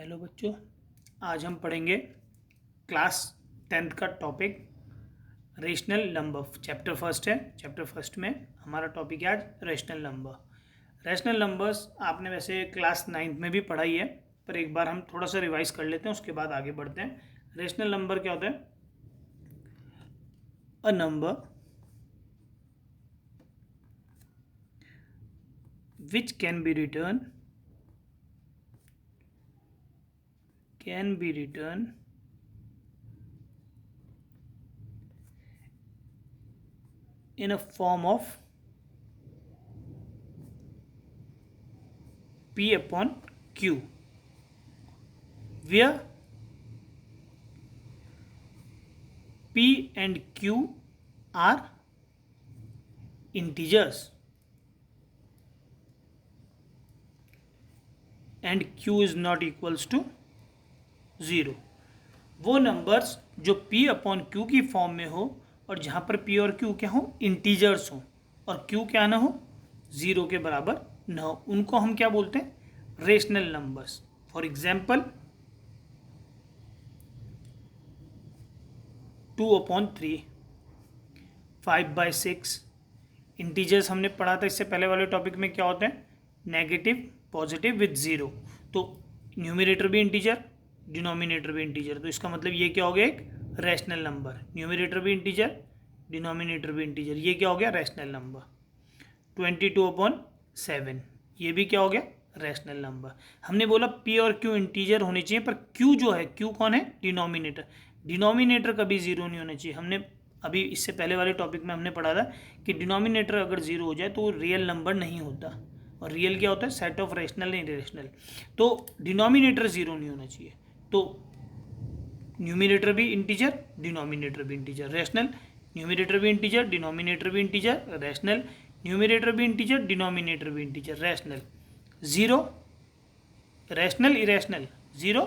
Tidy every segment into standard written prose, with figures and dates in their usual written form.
Hello बच्चों, आज हम पढ़ेंगे क्लास 10th का topic rational number. Chapter first है। चैप्टर फर्स्ट में हमारा टॉपिक है आज रेशनल नंबर। रेशनल नंबर्स आपने वैसे क्लास 9th में भी पढ़ाई है, पर एक बार हम थोड़ा सा रिवाइज कर लेते हैं, उसके बाद आगे बढ़ते हैं। रेशनल नंबर क्या होता है? A number which can be return in a form of P upon Q, where P and Q are integers and Q is not equals to 0। वो नंबर्स जो P अपॉन Q की form में हो और जहाँ पर P और Q क्या हो, इंटीजर्स हो, और Q क्या ना हो, 0 के बराबर न हो, उनको हम क्या बोलते हैं? Rational numbers. For example 2/3, 5/6। Integers हमने पढ़ा था इससे पहले वाले टॉपिक में, क्या होते हैं? Negative, positive with 0। तो न्यूमरेटर भी इंटीजर, डिनोमिनेटर भी इंटीजर, तो इसका मतलब ये क्या हो गया? एक रैशनल नंबर। न्यूमरेटर भी इंटीजर, डिनोमिनेटर भी इंटीजर, ये क्या हो गया? Rational number. 22/7, ये भी क्या हो गया? Rational number. हमने बोला P और Q इंटीजर होने चाहिए, पर Q जो है, Q कौन है? डिनोमिनेटर। डिनोमिनेटर कभी जीरो नहीं होना चाहिए। हमने अभी इससे पहले वाले टॉपिक में हमने पढ़ा था कि डिनोमिनेटर अगर जीरो हो जाए तो वो रियल नंबर नहीं होता, और रियल क्या होता है? Set of rational and irrational. तो डिनोमिनेटर जीरो नहीं होना चाहिए। तो न्यूमरेटर भी इंटीजर, डिनोमिनेटर भी इंटीजर, रैशनल। न्यूमरेटर भी इंटीजर, डिनोमिनेटर भी इंटीजर, रैशनल। न्यूमरेटर भी इंटीजर, डिनोमिनेटर भी integer, rational. Zero rational, irrational, zero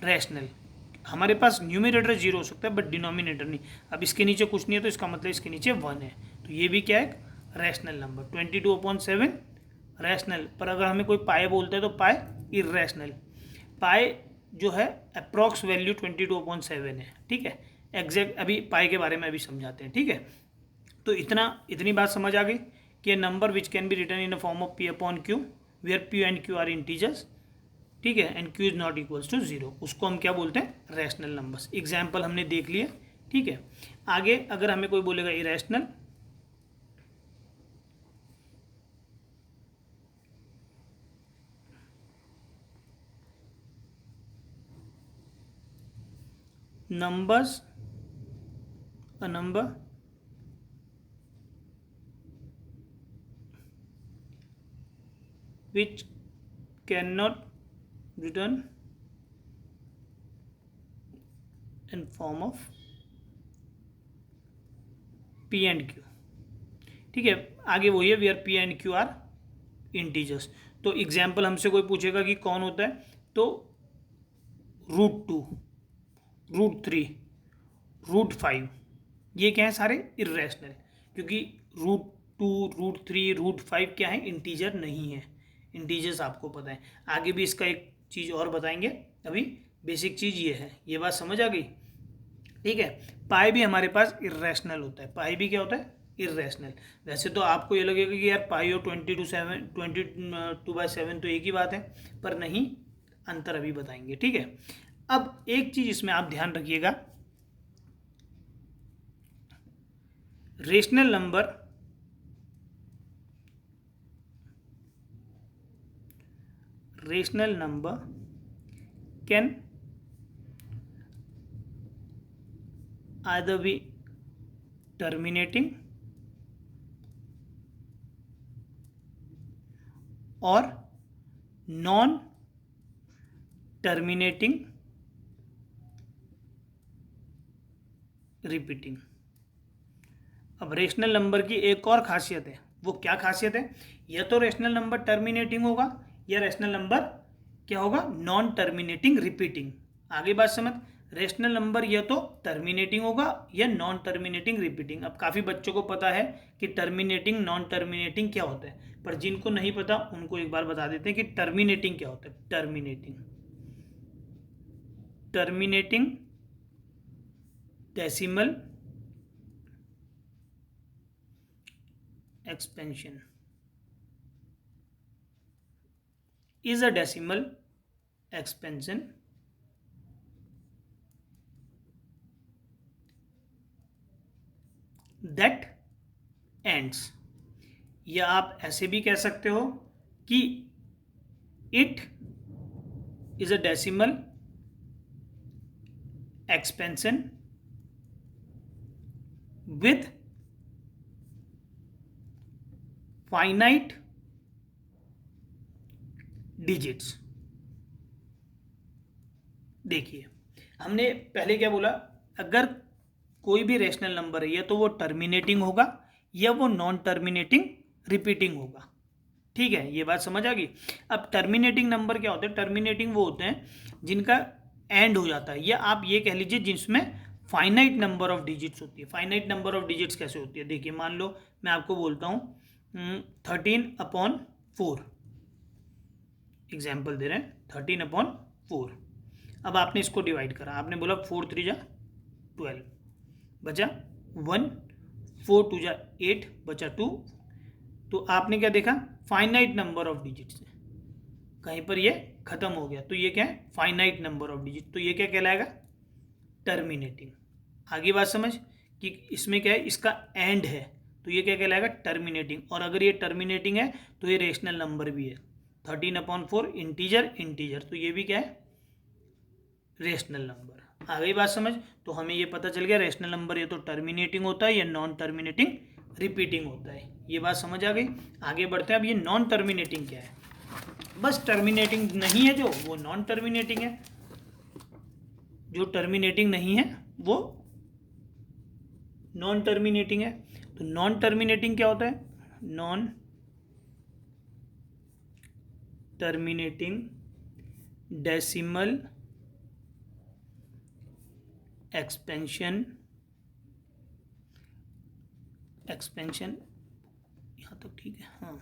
rational. हमारे पास न्यूमरेटर जीरो हो सकता है बट डिनोमिनेटर नहीं। अब इसके नीचे कुछ नहीं है तो इसका मतलब इसके नीचे 1 है, तो ये भी क्या है? Rational number. 22/7 रैशनल। पर अगर हमें कोई पाए बोलता है तो पाए इरेशनल। पाए जो है अप्रॉक्स वैल्यू 22/7 है, ठीक है। एग्जैक्ट अभी पाए के बारे में अभी समझाते हैं, ठीक है। तो इतनी बात समझ आ गई कि number which can be return in the form of P upon Q, where P and Q are integers, ठीक है, and Q is not equals to 0, उसको हम क्या बोलते हैं? Rational numbers. एग्जाम्पल हमने देख लिए, ठीक है। आगे अगर हमें कोई बोलेगा irrational, numbers, a number which cannot return in form of P and Q, ठीक है। आगे वही है, where P and Q are integers. तो एग्जाम्पल हमसे कोई पूछेगा कि कौन होता है, तो √2, √3, √5, ये क्या है? सारे इरेशनल, क्योंकि √2, √3, √5 क्या है? इंटीजर नहीं है। इंटीजर्स आपको पता है। आगे भी इसका एक चीज़ और बताएंगे, अभी बेसिक चीज़ ये है। ये बात समझ आ गई, ठीक है। पाई भी हमारे पास इरेशनल होता है। पाई भी क्या होता है? इरेशनल। वैसे तो आपको ये लगेगा कि यार पाई और 22/7 तो एक ही बात है, पर नहीं, अंतर अभी बताएंगे, ठीक है। अब एक चीज़ इसमें आप ध्यान रखिएगा, rational number can either be terminating or non terminating repeating. अब रेशनल नंबर की एक और खासियत है, वो क्या खासियत है? या तो रेशनल नंबर टर्मिनेटिंग होगा, या रेशनल नंबर क्या होगा? Non terminating repeating. आगे बात समझ। रेशनल नंबर या तो टर्मिनेटिंग होगा या नॉन टर्मिनेटिंग रिपीटिंग। अब काफ़ी बच्चों को पता है कि टर्मिनेटिंग, नॉन टर्मिनेटिंग क्या होता है, पर जिनको नहीं पता उनको एक बार बता देते हैं कि टर्मिनेटिंग क्या होता है। Terminating terminating decimal expansion is a decimal expansion that ends, या आप ऐसे भी कह सकते हो कि it is a decimal expansion with finite digits। देखिए हमने पहले क्या बोला, अगर कोई भी रेशनल नंबर है या तो वो टर्मिनेटिंग होगा या वो नॉन टर्मिनेटिंग रिपीटिंग होगा। ठीक है, ये बात समझ आ गई। अब टर्मिनेटिंग नंबर क्या होते हैं? टर्मिनेटिंग वो होते हैं जिनका एंड हो जाता है, या आप ये कह लीजिए जिसमें फाइनाइट नंबर ऑफ डिजिट्स होती है। फाइनाइट नंबर ऑफ डिजिट्स कैसे होती है? देखिए मान लो मैं आपको बोलता हूँ 13/4, एग्जाम्पल दे रहे हैं 13/4। अब आपने इसको डिवाइड करा, आपने बोला 4 3 जा 12, बचा 1, 4 2 जा 8, बचा 2। तो आपने क्या देखा? फाइनाइट नंबर ऑफ डिजिट्स है, कहीं पर ये खत्म हो गया, तो ये क्या है? Finite number of digit. तो ये क्या कहलाएगा? टर्मिनेटिंग। आगे बात समझ कि इसमें क्या है, इसका एंड है, तो ये क्या कहलाएगा? टर्मिनेटिंग। और अगर ये टर्मिनेटिंग है तो ये रेशनल नंबर भी है, 13/4 इंटीजर इंटीजर, तो ये भी क्या है? Rational number. आ गई बात समझ? तो हमें ये पता चल गया रेशनल नंबर ये तो टर्मिनेटिंग होता है या नॉन टर्मिनेटिंग रिपीटिंग होता है। ये बात समझ आ गई। आगे बढ़ते हैं। अब ये नॉन टर्मिनेटिंग क्या है? बस टर्मिनेटिंग नहीं है जो, वो नॉन टर्मिनेटिंग है। जो टर्मिनेटिंग नहीं है वो नॉन टर्मिनेटिंग है। तो नॉन टर्मिनेटिंग क्या होता है? नॉन टर्मिनेटिंग डेसिमल एक्सपेंशन यहाँ तक ठीक है। हाँ,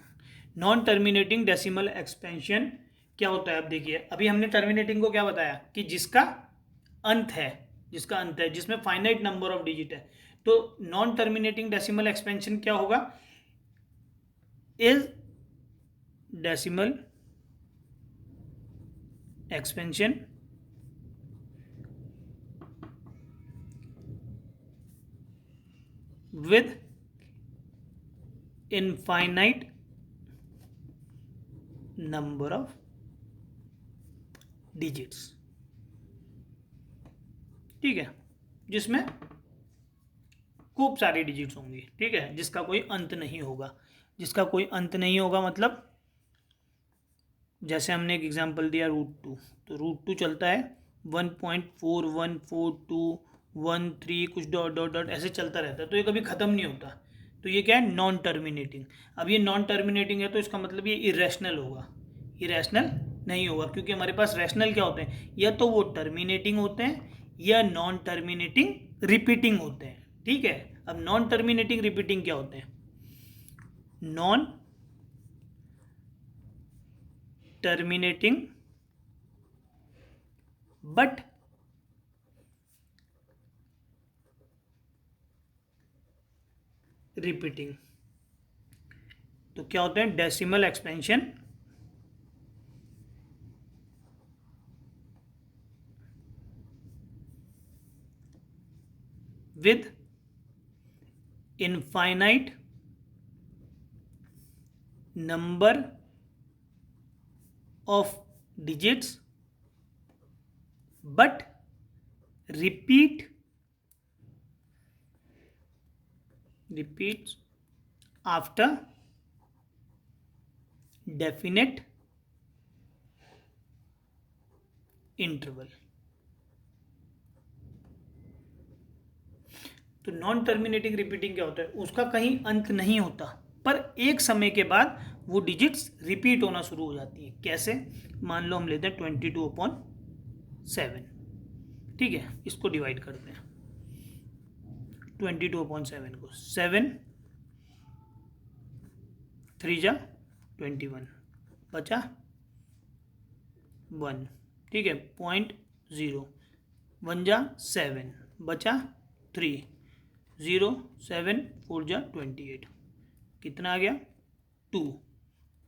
नॉन टर्मिनेटिंग डेसिमल एक्सपेंशन क्या होता है? अब देखिए अभी हमने टर्मिनेटिंग को क्या बताया कि जिसका अंत है, जिसमें फाइनाइट नंबर ऑफ डिजिट है। तो नॉन टर्मिनेटिंग डेसिमल एक्सपेंशन क्या होगा? Is decimal expansion with infinite number of digits। ठीक है, जिसमें खूब सारी डिजिट्स होंगी। ठीक है, जिसका कोई अंत नहीं होगा। जिसका कोई अंत नहीं होगा मतलब जैसे हमने एक एग्जांपल दिया √2, तो √2 चलता है 1.414213 कुछ डॉट डॉट डॉट ऐसे चलता रहता है, तो ये कभी ख़त्म नहीं होता। तो ये क्या है? Non terminating. अब ये नॉन टर्मिनेटिंग है तो इसका मतलब ये इरेशनल होगा, इरेशनल नहीं होगा, क्योंकि हमारे पास रैशनल क्या होते हैं? या तो वो टर्मिनेटिंग होते हैं या नॉन टर्मिनेटिंग रिपीटिंग होते हैं। ठीक है, अब नॉन टर्मिनेटिंग रिपीटिंग क्या होते हैं? Non terminating but repeating. तो क्या होते हैं? Decimal expansion with infinite number of digits but repeats after definite interval। तो नॉन टर्मिनेटिंग रिपीटिंग क्या होता है? उसका कहीं अंत नहीं होता, पर एक समय के बाद वो डिजिट्स रिपीट होना शुरू हो जाती है। कैसे? मान लो हम लेते हैं 22/7। ठीक है, इसको डिवाइड करते हैं 22/7 को। 7 3 जा 21, बचा 1। ठीक है, 0.0 1 जा 7 बचा 3, 0 7 4 जा 28, कितना आ गया 2,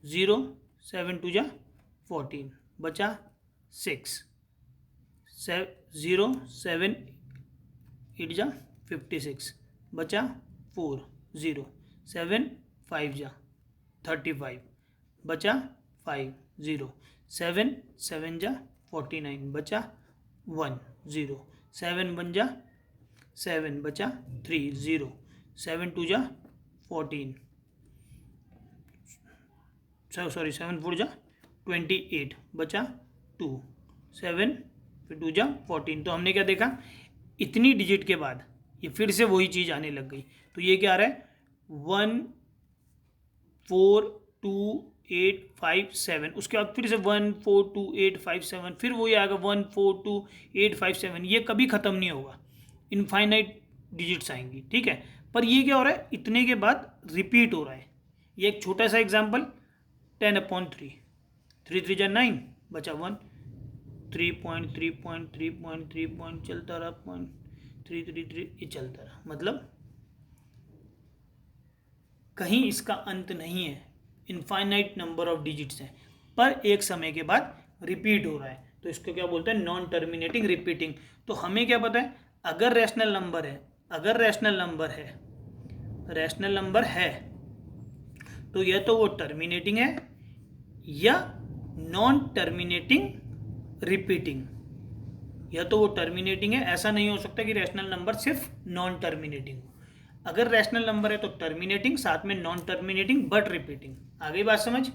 0 7 2 जा 14 बचा 6, 0 7 8 जा 56 बचा 4, 0 7 5 जा 35 बचा 5, 0 7 7 जा 49 बचा 1, 0 7 1 जा 7 बचा 3, 0 7 2 जा 14, सॉरी 7 4 जा 28 बचा 2, 7 फिर 2 जा 14। तो हमने क्या देखा, इतनी डिजिट के बाद ये फिर से वही चीज़ आने लग गई। तो ये क्या आ रहा है 1 4 2 8 5 7, उसके बाद फिर से 1 4 2 8 5 7, फिर वही आएगा 1 4 2 8 5 7। ये कभी ख़त्म नहीं होगा, इनफाइनाइट डिजिट्स आएंगी, ठीक है। पर ये क्या हो रहा है, इतने के बाद रिपीट हो रहा है। ये एक छोटा सा एग्जाम्पल 10/3, 3 3 जा 9 बचा 1, 3.3 चलता रहा 0.333, ये चलता रहा। मतलब कहीं इसका अंत नहीं है, इनफाइनाइट नंबर ऑफ डिजिट्स हैं, पर एक समय के बाद रिपीट हो रहा है। तो इसको क्या बोलते हैं, नॉन टर्मिनेटिंग रिपीटिंग। तो हमें क्या पता है, अगर रैशनल नंबर है, अगर रैशनल नंबर है तो या तो वो टर्मिनेटिंग है या नॉन टर्मिनेटिंग रिपीटिंग, या तो वो टर्मिनेटिंग है। ऐसा नहीं हो सकता कि रैशनल नंबर सिर्फ नॉन टर्मिनेटिंग हो। अगर रैशनल नंबर है तो टर्मिनेटिंग, साथ में नॉन टर्मिनेटिंग बट रिपीटिंग। आ गई बात समझ।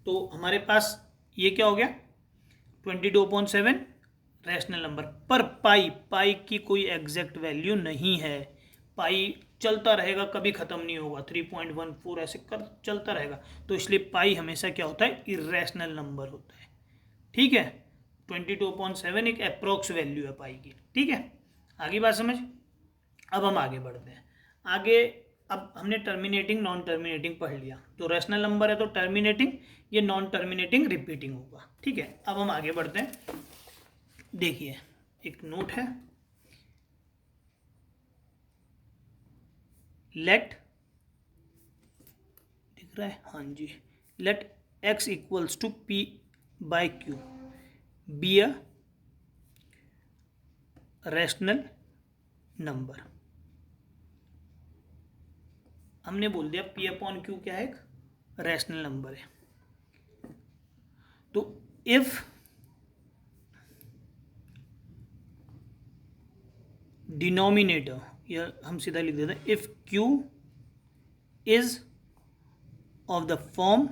तो हमारे पास ये क्या हो गया 22/7 रैशनल नंबर। पर पाई की कोई एग्जैक्ट वैल्यू नहीं है, पाई चलता रहेगा, कभी ख़त्म नहीं होगा, 3.14 ऐसे कर चलता रहेगा। तो इसलिए पाई हमेशा क्या होता है, इरेशनल नंबर होता है, ठीक है। 22/7 एक अप्रोक्स वैल्यू है पाई की, ठीक है। आगे बात समझ। अब हम आगे बढ़ते हैं। आगे अब हमने टर्मिनेटिंग नॉन टर्मिनेटिंग पढ़ लिया। तो रैशनल नंबर है तो टर्मिनेटिंग, ये नॉन टर्मिनेटिंग रिपीटिंग होगा, ठीक है। अब हम आगे बढ़ते हैं। देखिए एक नोट है, लेट, दिख रहा है, हाँ जी, let x equals to p/q be a rational number. हमने बोल दिया p/q क्या है, एक रैशनल नंबर है। तो इफ डिनोमिनेटर, या हम सीधा लिख देते हैं, if q is of the form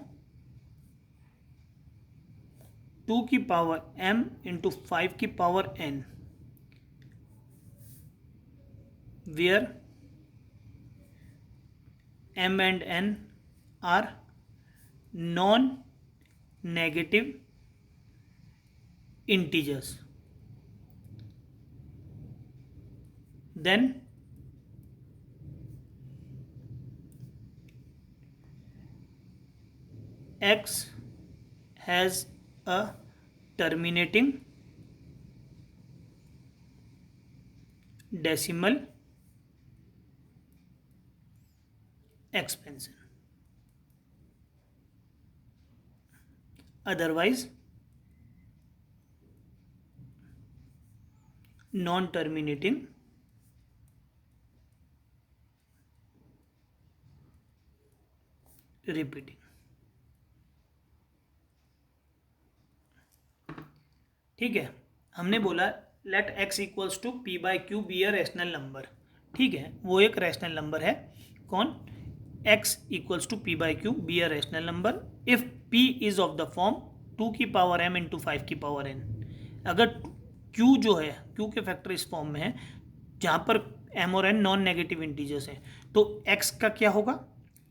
2 की पावर m इंटू 5 की power n, where m and n are non-negative integers, then x has a terminating decimal expansion, otherwise non-terminating repeating, ठीक है। हमने बोला let x equals to p/q be a rational number, ठीक है। वो एक rational number है, कौन, x equals to p/q be a rational number if p is of the form 2 की पावर m इंटू 5 की पावर n। अगर q जो है, q के फैक्टर इस फॉर्म में है जहाँ पर m और n नॉन नेगेटिव इंटीजर्स हैं, तो x का क्या होगा,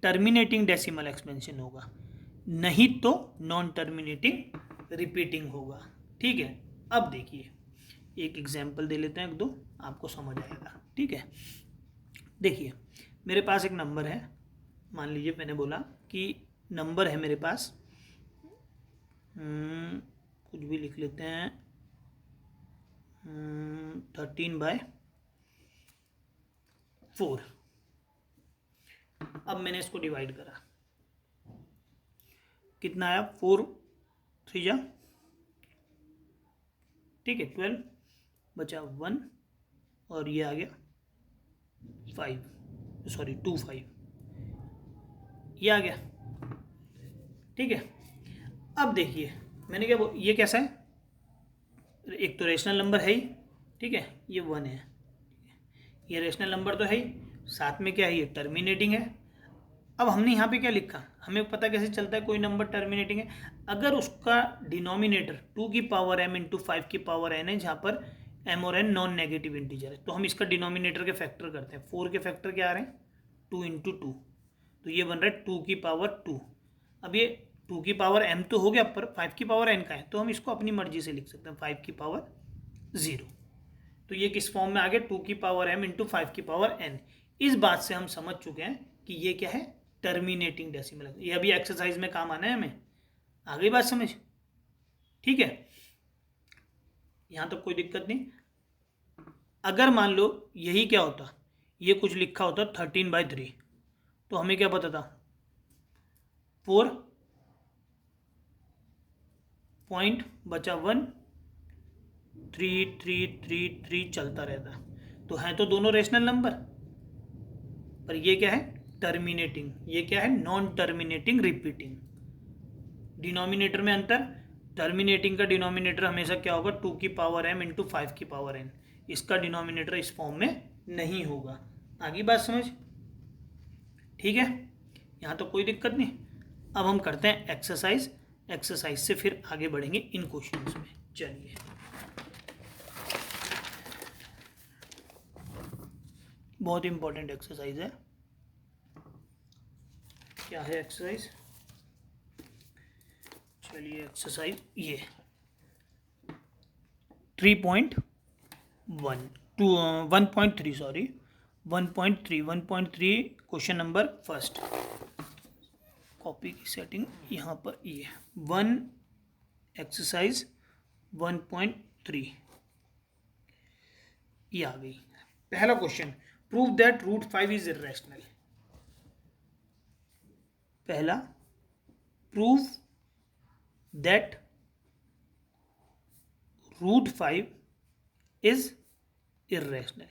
टर्मिनेटिंग डेसिमल एक्सपेंशन होगा, नहीं तो नॉन टर्मिनेटिंग रिपीटिंग होगा, ठीक है। अब देखिए एक एग्जाम्पल दे लेते हैं, एक दो, आपको समझ आएगा, ठीक है। देखिए मेरे पास एक नंबर है, मान लीजिए मैंने बोला कि नंबर है मेरे पास, कुछ भी लिख लेते हैं, 13/4। अब मैंने इसको डिवाइड करा, कितना आया, 4 3 जा, ठीक है, 12 बचा 1 और ये आ गया 5, सॉरी 2 5, ये आ गया, ठीक है। अब देखिए मैंने क्या ये कैसा है, एक तो रेशनल नंबर है ही, ठीक है, ये 1 है, ये रेशनल नंबर तो है ही, साथ में क्या है, ये टर्मिनेटिंग है। अब हमने यहाँ पे क्या लिखा, हमें पता कैसे चलता है कोई नंबर टर्मिनेटिंग है, अगर उसका डिनोमिनेटर 2 की पावर m इंटू 5 की पावर n है, जहाँ पर m और n नॉन नेगेटिव इंटीजर है, तो हम इसका डिनोमिनेटर के फैक्टर करते हैं। 4 के फैक्टर क्या आ रहे हैं, 2 इंटू 2, तो ये बन रहा है 2 की पावर 2। अब ये 2 की पावर m तो हो गया, पर 5 की पावर n का है, तो हम इसको अपनी मर्जी से लिख सकते हैं 5 की पावर 0। तो ये किस फॉर्म में आ गया, 2 की पावर m इंटू 5 की पावर n। इस बात से हम समझ चुके हैं कि ये क्या है, टर्मिनेटिंग डेसिमल। ये अभी एक्सरसाइज में काम आना है हमें, आ गई बात समझ, ठीक है, यहाँ तक कोई दिक्कत नहीं। अगर मान लो यही क्या होता, ये कुछ लिखा होता 13/3, तो हमें क्या पता था, 4 पॉइंट बचा 1, 3 3 3 3 चलता रहता, तो हैं तो दोनों रेशनल नंबर, पर ये क्या है, टर्मिनेटिंग, ये क्या है, नॉन टर्मिनेटिंग रिपीटिंग। डिनोमिनेटर में अंतर, टर्मिनेटिंग का डिनोमिनेटर हमेशा क्या होगा, 2 की पावर m इंटू 5 की पावर n, इसका डिनोमिनेटर इस फॉर्म में नहीं होगा। आगे बात समझ, ठीक है, यहाँ तो कोई दिक्कत नहीं। अब हम करते हैं एक्सरसाइज, एक्सरसाइज से फिर आगे बढ़ेंगे इन क्वेश्चंस में। चलिए, बहुत इंपॉर्टेंट एक्सरसाइज है। क्या है एक्सरसाइज, चलिए एक्सरसाइज ये 3.1 to 1.3 sorry 1.3 question number first. Copy की सेटिंग यहाँ पर, ये 1 एक्सरसाइज 1.3 ये आ गई। पहला question, prove that √5 is irrational. पहला, प्रूव दैट √5 इज इरेशनल।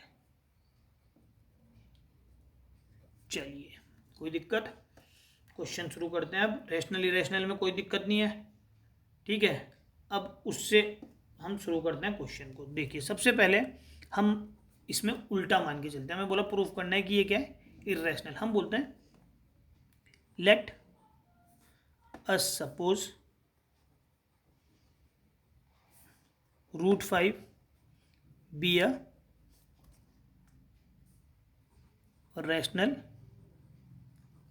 चलिए, कोई दिक्कत, क्वेश्चन शुरू करते हैं। अब रेशनल इरेशनल में कोई दिक्कत नहीं है, ठीक है। अब उससे हम शुरू करते हैं क्वेश्चन को। देखिए, सबसे पहले हम इसमें उल्टा मान के चलते हैं। हमें बोला प्रूफ करना है कि ये क्या है, इरेशनल। हम बोलते हैं let us suppose √5 B a rational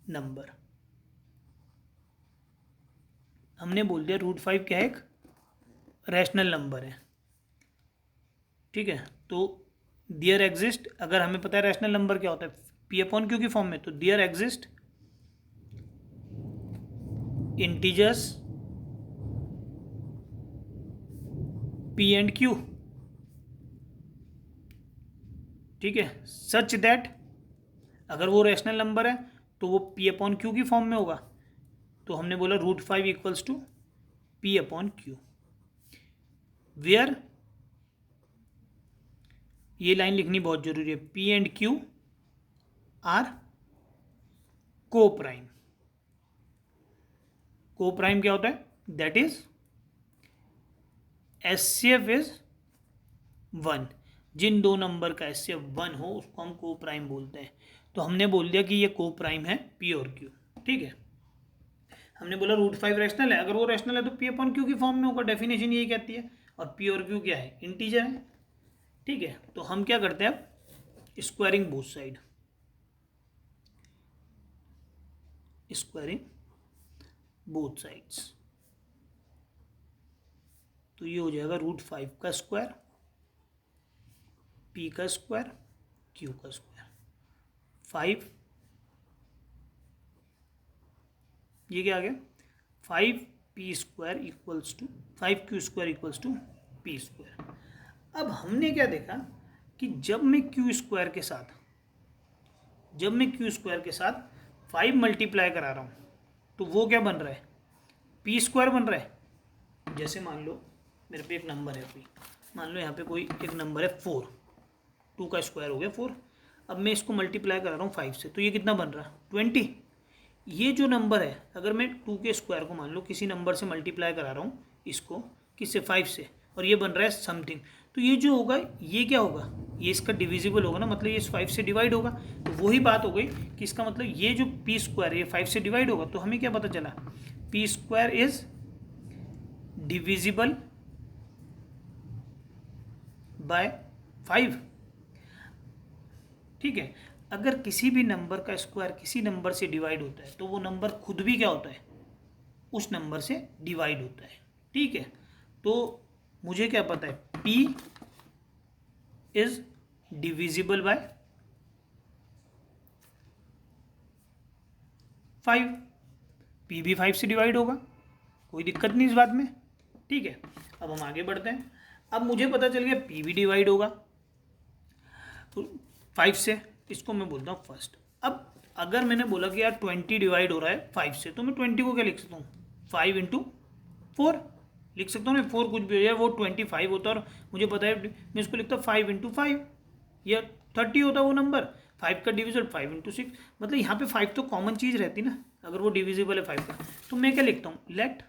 number. हमने बोल दिया √5 क्या है, एक रैशनल नंबर है, ठीक है। तो दियर एग्जिस्ट, अगर हमें पता है रैशनल नंबर क्या होता है, P/Q की फॉर्म में, तो there exist integers P and Q, ठीक है, सच दैट, अगर वो रैशनल नंबर है तो वो P/Q की फॉर्म में होगा। तो हमने बोला √5 इक्वल्स टू P/Q, वेयर, ये लाइन लिखनी बहुत जरूरी है, P एंड Q आर को प्राइम। को प्राइम क्या होता है, दैट इज HCF इज 1। जिन दो नंबर का HCF 1 हो उसको हम को प्राइम बोलते हैं। तो हमने बोल दिया कि ये को प्राइम है P और Q, ठीक है। हमने बोला √5 रैशनल है, अगर वो रैशनल है तो P/Q की फॉर्म में होगा, डेफिनेशन यही कहती है। और P और Q क्या है, इंटीजर है, ठीक है। तो हम क्या करते हैं, अब squaring both side, squaring both sides, तो ये हो जाएगा √5 का स्क्वायर, P का स्क्वायर, Q का स्क्वायर, 5, ये क्या आ गया, 5P² equals to 5Q² equals to P²। अब हमने क्या देखा कि जब मैं क्यू स्क्वायर के साथ 5 मल्टीप्लाई करा रहा हूँ तो वो क्या बन रहा है, पी स्क्वायर बन रहा है। जैसे मान लो मेरे पे एक नंबर है कोई, मान लो यहाँ पे कोई एक नंबर है 4, 2 का स्क्वायर हो गया 4। अब मैं इसको मल्टीप्लाई करा रहा हूँ 5 से, तो ये कितना बन रहा है 20। ये जो नंबर है अगर मैं 2 के स्क्वायर को मान लो किसी नंबर से मल्टीप्लाई करा रहा हूँ इसको किससे 5 से, और ये बन रहा है समथिंग, तो ये जो होगा ये क्या होगा, ये इसका डिविजिबल होगा ना, मतलब ये 5 से डिवाइड होगा। तो वही बात हो गई कि इसका मतलब ये जो पी स्क्वायर ये 5 से डिवाइड होगा। तो हमें क्या पता चला, P square is divisible by 5। ठीक है, अगर किसी भी नंबर का स्क्वायर किसी नंबर से डिवाइड होता है तो वो नंबर खुद भी क्या होता है, उस नंबर से डिवाइड होता है। ठीक है, तो मुझे क्या पता है, p is divisible by 5, p भी 5 से डिवाइड होगा, कोई दिक्कत नहीं इस बात में। ठीक है, अब हम आगे बढ़ते हैं। अब मुझे पता चल गया p भी डिवाइड होगा तो 5 से, इसको मैं बोलता हूँ फर्स्ट। अब अगर मैंने बोला कि यार 20 डिवाइड हो रहा है 5 से, तो मैं 20 को क्या लिख सकता हूँ, 5 × 4 लिख सकता हूँ ना। 4 कुछ भी हो जाए वो 25 होता है, और मुझे पता है मैं इसको लिखता हूँ 5 × 5 या 30 होता है वो नंबर। 5 का डिविजल 5 × 6, मतलब यहाँ पे 5 तो कॉमन चीज़ रहती ना, अगर वो डिविजिबल है 5 का। तो मैं क्या लिखता हूँ, लेट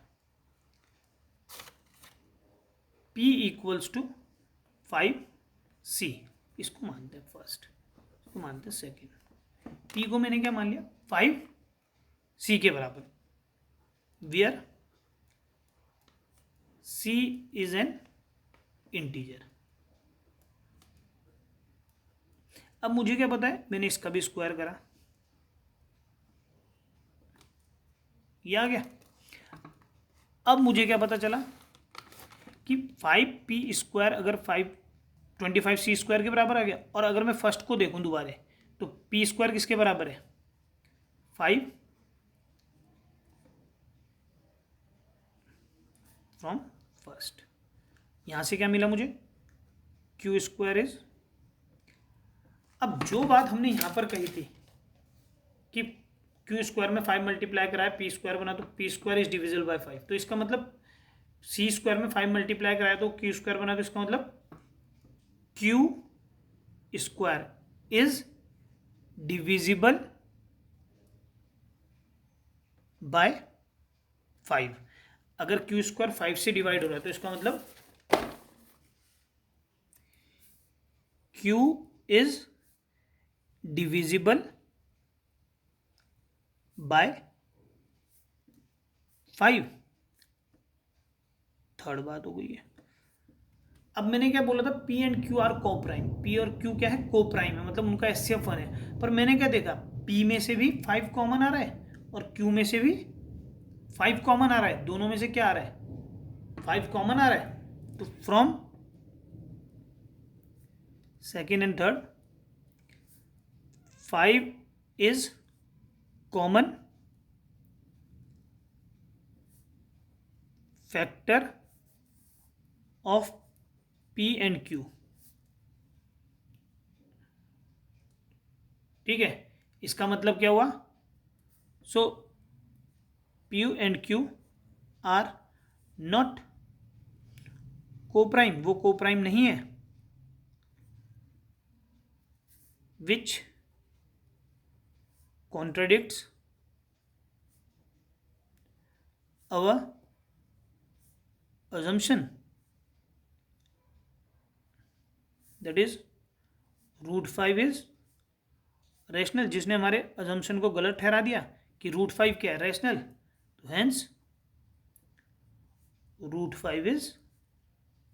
p = 5c, इसको मानते हैं फर्स्ट, इसको मानते हैं सेकेंड। p को मैंने क्या मान लिया, 5c के बराबर, where c is an integer. अब मुझे क्या पता है, मैंने इसका भी स्क्वायर करा, ये आ गया। अब मुझे क्या पता चला कि 5p² अगर 25c² के बराबर आ गया। और अगर मैं फर्स्ट को देखूं दोबारे तो p² किसके बराबर है, 5 फ्रॉम फर्स्ट। यहां से क्या मिला मुझे, q² इज, अब जो बात हमने यहां पर कही थी कि q² में 5 मल्टीप्लाई कराया p² बना, तो p² इज डिविजिबल बाय 5, तो इसका मतलब c² में 5 मल्टीप्लाई कराया तो q² बना, तो इसका मतलब q² इज डिविजिबल बाय 5। अगर q² 5 से डिवाइड हो रहा है तो इसका मतलब q is divisible by 5। Third बात हो गई है। अब मैंने क्या बोला था, p एंड q आर को प्राइम, p और q क्या है, को प्राइम है, मतलब उनका SCF1 है। पर मैंने क्या देखा, p में से भी 5 कॉमन आ रहा है और q में से भी 5 कॉमन आ रहा है, दोनों में से क्या आ रहा है, 5 कॉमन आ रहा है। तो from second and third 5 is common factor of p and q। ठीक है, इसका मतलब क्या हुआ, so p and q are not coprime, वो को प्राइम नहीं है, which contradicts our assumption, that is √5 is rational, जिसने हमारे अजम्पशन को गलत ठहरा दिया कि √5 क्या है, रैशनल, तो हेंस √5 इज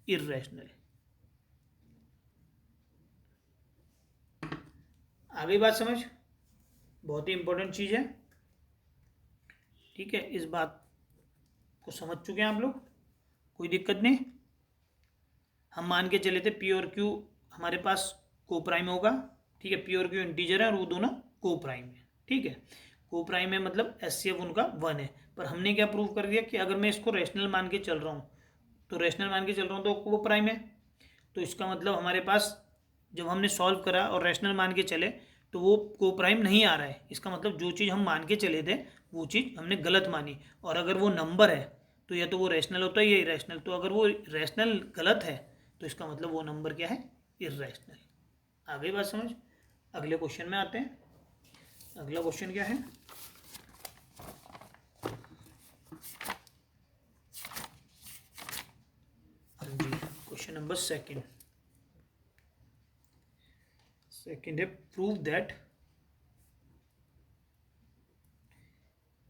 इर्रेशनल। आ गई बात समझ, बहुत ही इंपॉर्टेंट चीज़ है। ठीक है, इस बात को समझ चुके हैं आप लोग, कोई दिक्कत नहीं। हम मान के चले थे p और q हमारे पास को प्राइम होगा। ठीक है, p और q इंटीजर है और वो दोनों को प्राइम है। ठीक है, को प्राइम है मतलब SCF उनका 1 है। पर हमने क्या प्रूव कर दिया कि अगर मैं इसको रैशनल मान के चल रहा हूँ तो रैशनल मान के चल रहा हूँ तो वो प्राइम है। तो इसका मतलब हमारे पास जब हमने सॉल्व करा और रैशनल मान के चले तो वो कोप्राइम नहीं आ रहा है। इसका मतलब जो चीज़ हम मान के चले थे वो चीज़ हमने गलत मानी, और अगर वो नंबर है तो या तो वो रैशनल होता है या इरेशनल। तो अगर वो रैशनल गलत है तो इसका मतलब वो नंबर क्या है, इरेशनल। आ गई बात समझ। अगले क्वेश्चन में आते हैं। अगला क्वेश्चन क्या है, जी क्वेश्चन नंबर सेकंड है, प्रूव दैट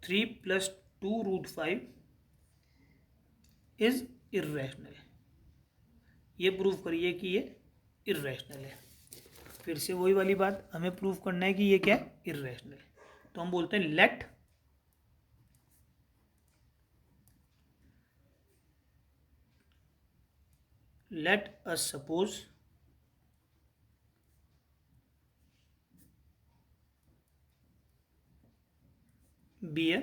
3 + 2√5 इज इर्रेशनल। ये प्रूव करिए कि ये इर्रेशनल है। फिर से वही वाली बात, हमें प्रूव करना है कि ये क्या है, इर्रेशनल। तो हम बोलते हैं let us suppose be a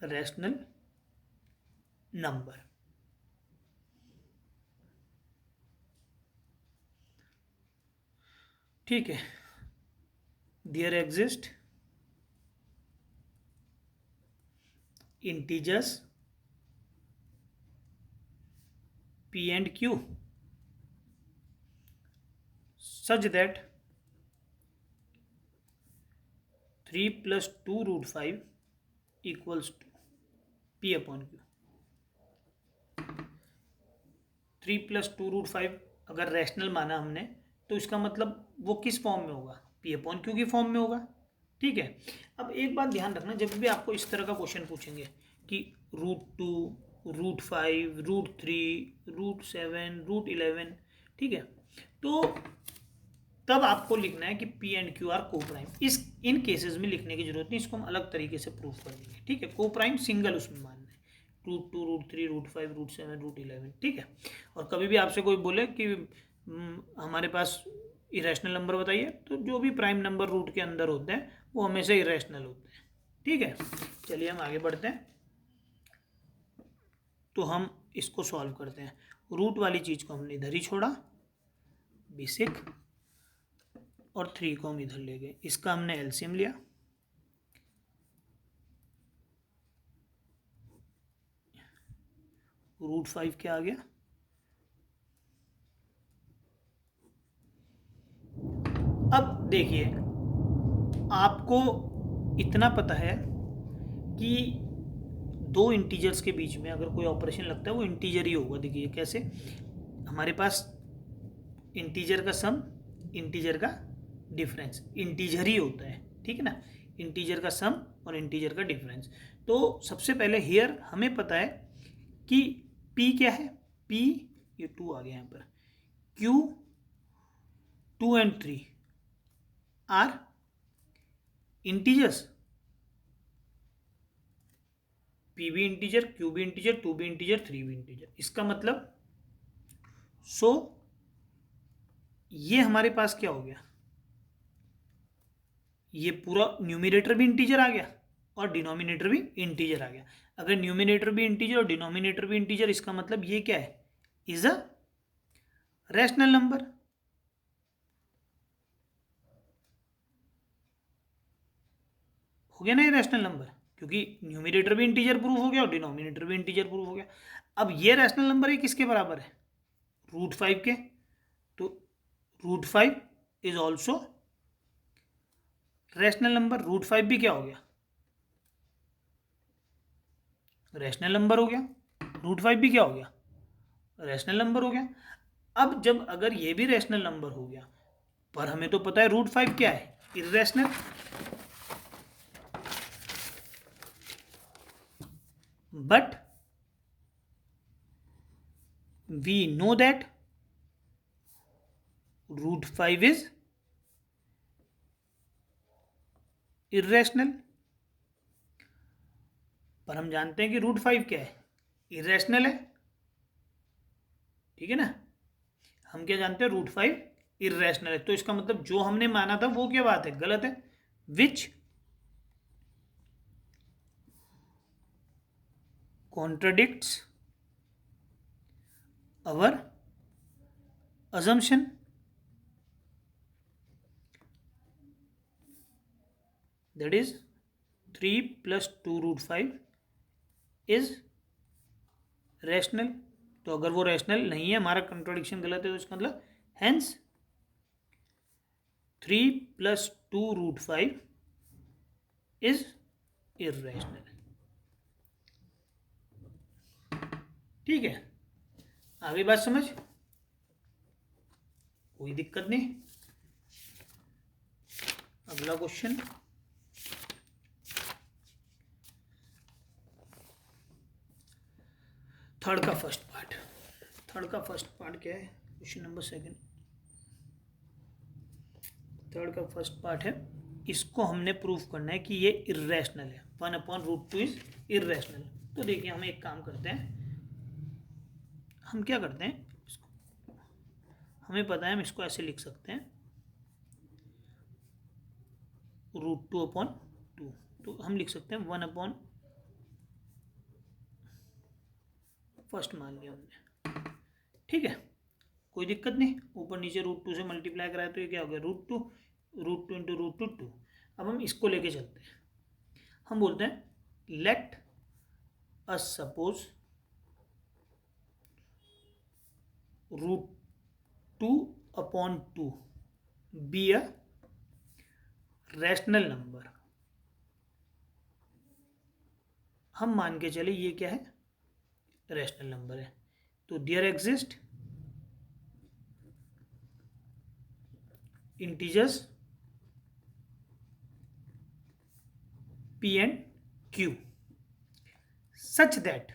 rational number. ठीक है, there exist integers p and q such that 3 + 2√5 equals to p/q। 3 + 2√5 अगर रैशनल माना हमने तो इसका मतलब वो किस फॉर्म में होगा, p/q की फॉर्म में होगा। ठीक है, अब एक बात ध्यान रखना, जब भी आपको इस तरह का क्वेश्चन पूछेंगे कि √2, √5, √3, √7, √11, ठीक है, तो तब आपको लिखना है कि पी एंड क्यू आर को प्राइम। इन केसेस में लिखने की जरूरत नहीं, इसको हम अलग तरीके से प्रूफ कर देंगे। ठीक है, को प्राइम सिंगल उसमें मानना है, √2, √3, √5, √7, √11। ठीक है, और कभी भी आपसे कोई बोले कि हमारे पास इरेशनल नंबर बताइए, तो जो भी प्राइम नंबर रूट के अंदर होते हैं वो हमेशा इरेशनल होते हैं। ठीक है, चलिए हम आगे बढ़ते हैं। तो हम इसको सॉल्व करते हैं। रूट वाली चीज़ को हमने इधर ही छोड़ा, बेसिक, और 3 को हम इधर ले गए। इसका हमने एलसीएम लिया, √5 क्या आ गया, अब देखिए आपको इतना पता है कि दो इंटीजर्स के बीच में अगर कोई ऑपरेशन लगता है वो इंटीजर ही होगा। देखिए कैसे, हमारे पास इंटीजर का सम, इंटीजर का डिफरेंस, इंटीजर ही होता है। ठीक है ना, इंटीजर का सम और इंटीजर का डिफरेंस। तो सबसे पहले हियर हमें पता है कि p क्या है, p, ये 2 आ गया यहाँ पर, q 2 and 3 are integers, p भी इंटीजर, q भी इंटीजर, 2 भी इंटीजर, 3 भी इंटीजर। इसका मतलब ये हमारे पास क्या हो गया, ये पूरा न्यूमिनेटर भी इंटीजर आ गया और डिनोमिनेटर भी इंटीजर आ गया। अगर न्यूमिनेटर भी इंटीजर और डिनोमिनेटर भी इंटीजर, इसका मतलब ये क्या है, इज अ रैशनल नंबर। हो गया ना ये रैशनल नंबर, क्योंकि न्यूमिनेटर भी इंटीजर प्रूफ हो गया और डिनोमिनेटर भी इंटीजर प्रूफ हो गया। अब ये रैशनल नंबर है किसके बराबर है, √5 के। तो √5 इज ऑल्सो रैशनल नंबर। √5 भी क्या हो गया, रैशनल नंबर हो गया। √5 भी क्या हो गया, रैशनल नंबर हो गया। अब जब अगर ये भी रैशनल नंबर हो गया, पर हमें तो पता है √5 क्या है, irrational. But we know that √5 is irrational. पर हम जानते हैं कि √5 क्या है, इरेशनल है। ठीक है ना, हम क्या जानते हैं, √5 इरेशनल है। तो इसका मतलब जो हमने माना था वो क्या बात है, गलत है। Which contradicts our assumption that is 3 plus 2 root 5 is rational. तो अगर वो रैशनल नहीं है, हमारा कंट्रोडिक्शन गलत है, तो इसका मतलब hence 3 plus 2 root 5 is irrational. ठीक है, आगे बात समझ, कोई दिक्कत नहीं। अगला क्वेश्चन, थर्ड का फर्स्ट पार्ट। थर्ड का फर्स्ट पार्ट क्या है? Question number 2। थर्ड का फर्स्ट पार्ट है, इसको हमने प्रूफ करना है कि ये इर्रेशनल है। 1/√2 इज इर्रेशनल। तो देखिए, हम एक काम करते हैं, हम क्या करते हैं, इसको हमें पता है, हम इसको ऐसे लिख सकते हैं √2/2। तो हम लिख सकते हैं 1/, फर्स्ट मान लिया हमने। ठीक है, कोई दिक्कत नहीं। ऊपर नीचे √2 से मल्टीप्लाई कराए तो ये क्या हो गया? √2 इंटू √2। अब हम इसको लेके चलते हैं, हम बोलते हैं let us suppose √2/2 B a rational number. हम मान के चले ये क्या है? रैशनल नंबर है। तो there exist integers P and Q such that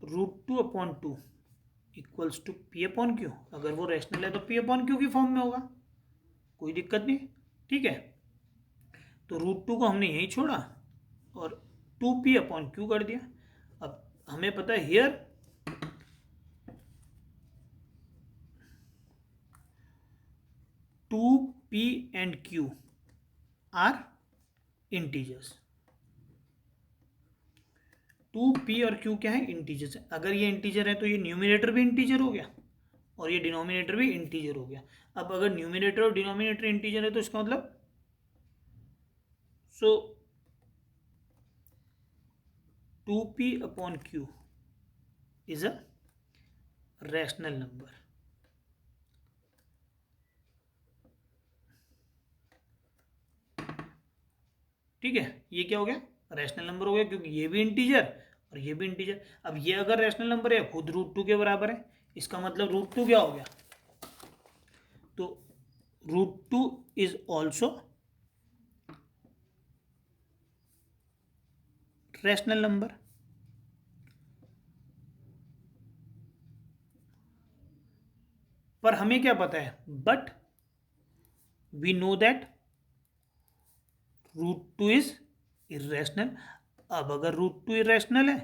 √2/2 equals to P/Q। अगर वो रैशनल है तो P/Q की फॉर्म में होगा, कोई दिक्कत नहीं। ठीक है, तो √2 को हमने यहीं छोड़ा और 2P/Q कर दिया। अब हमें पता है here 2P and Q are integers. 2P और Q क्या है? इंटीजर्स है। अगर ये इंटीजर है तो ये न्यूमिनेटर भी इंटीजर हो गया और ये डिनोमिनेटर भी इंटीजर हो गया। अब अगर न्यूमिनेटर और डिनोमिनेटर इंटीजर है तो इसका मतलब 2P/Q is a rational number. ठीक है, ये क्या हो गया? रैशनल नंबर हो गया, क्योंकि ये भी इंटीजर और ये भी इंटीजर। अब ये अगर रैशनल नंबर है, खुद √2 के बराबर है, इसका मतलब √2 क्या हो गया? तो √2 इज ऑल्सो रैशनल नंबर। पर हमें क्या पता है? But we know that √2 is irrational. अब अगर √2 इर्रेशनल है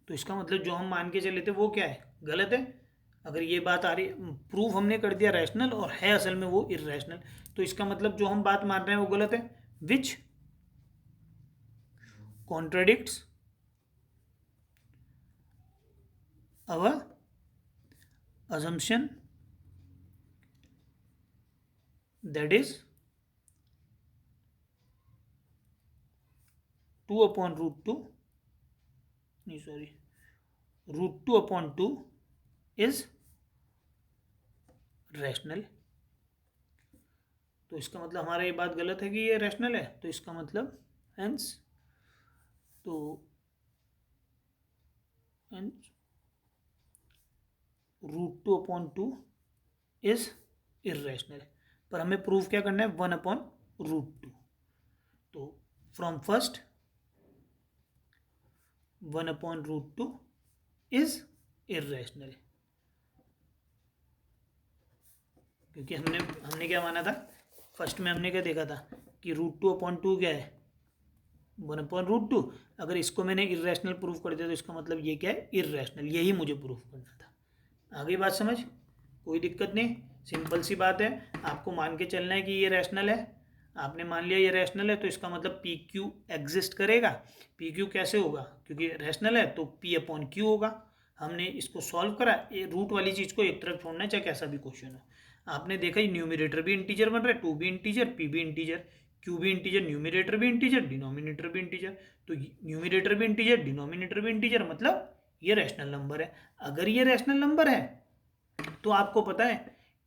तो इसका मतलब जो हम मान के चले थे वो क्या है? गलत है। अगर ये बात आ रही, प्रूफ हमने कर दिया रैशनल और है असल में वो इर्रेशनल, तो इसका मतलब जो हम बात मान रहे हैं वो गलत है, which contradicts our assumption that is 2/√2 नहीं सॉरी √2/2 इज रैशनल। तो इसका मतलब हमारा ये बात गलत है कि ये रैशनल है, तो इसका मतलब हेंस √2/2 इज इर्रेशनल। पर हमें प्रूफ क्या करना है? 1/√2। तो फ्रॉम फर्स्ट 1/√2 इज इर्रेशनल, क्योंकि हमने क्या माना था? फर्स्ट में हमने क्या देखा था कि √2/2 क्या है? 1/√2। अगर इसको मैंने इर्रेशनल प्रूफ कर दिया तो इसका मतलब ये क्या है? इर्रेशनल। यही मुझे प्रूफ करना था। आगे बात समझ, कोई दिक्कत नहीं, सिंपल सी बात है। आपको मान के चलना है कि ये रैशनल है, आपने मान लिया ये रैशनल है तो इसका मतलब पी क्यू एग्जिस्ट करेगा। पी क्यू कैसे होगा, क्योंकि रैशनल है तो पी अपॉन क्यू होगा। हमने इसको सॉल्व करा, ये रूट वाली चीज़ को एक तरफ छोड़ना है चाहे कैसा भी क्वेश्चन हो। आपने देखा ये न्यूमिनेटर भी इंटीजर बन रहा है, 2 भी इंटीजर, पी भी इंटीजर, क्यू भी इंटीजर, न्यूमिनेटर भी इंटीजर, डिनोमिनेटर भी इंटीजर। तो न्यूमिनेटर भी इंटीजर, डिनोमिनेटर भी इंटीजर, मतलब ये रैशनल नंबर है। अगर ये रैशनल नंबर है तो आपको पता है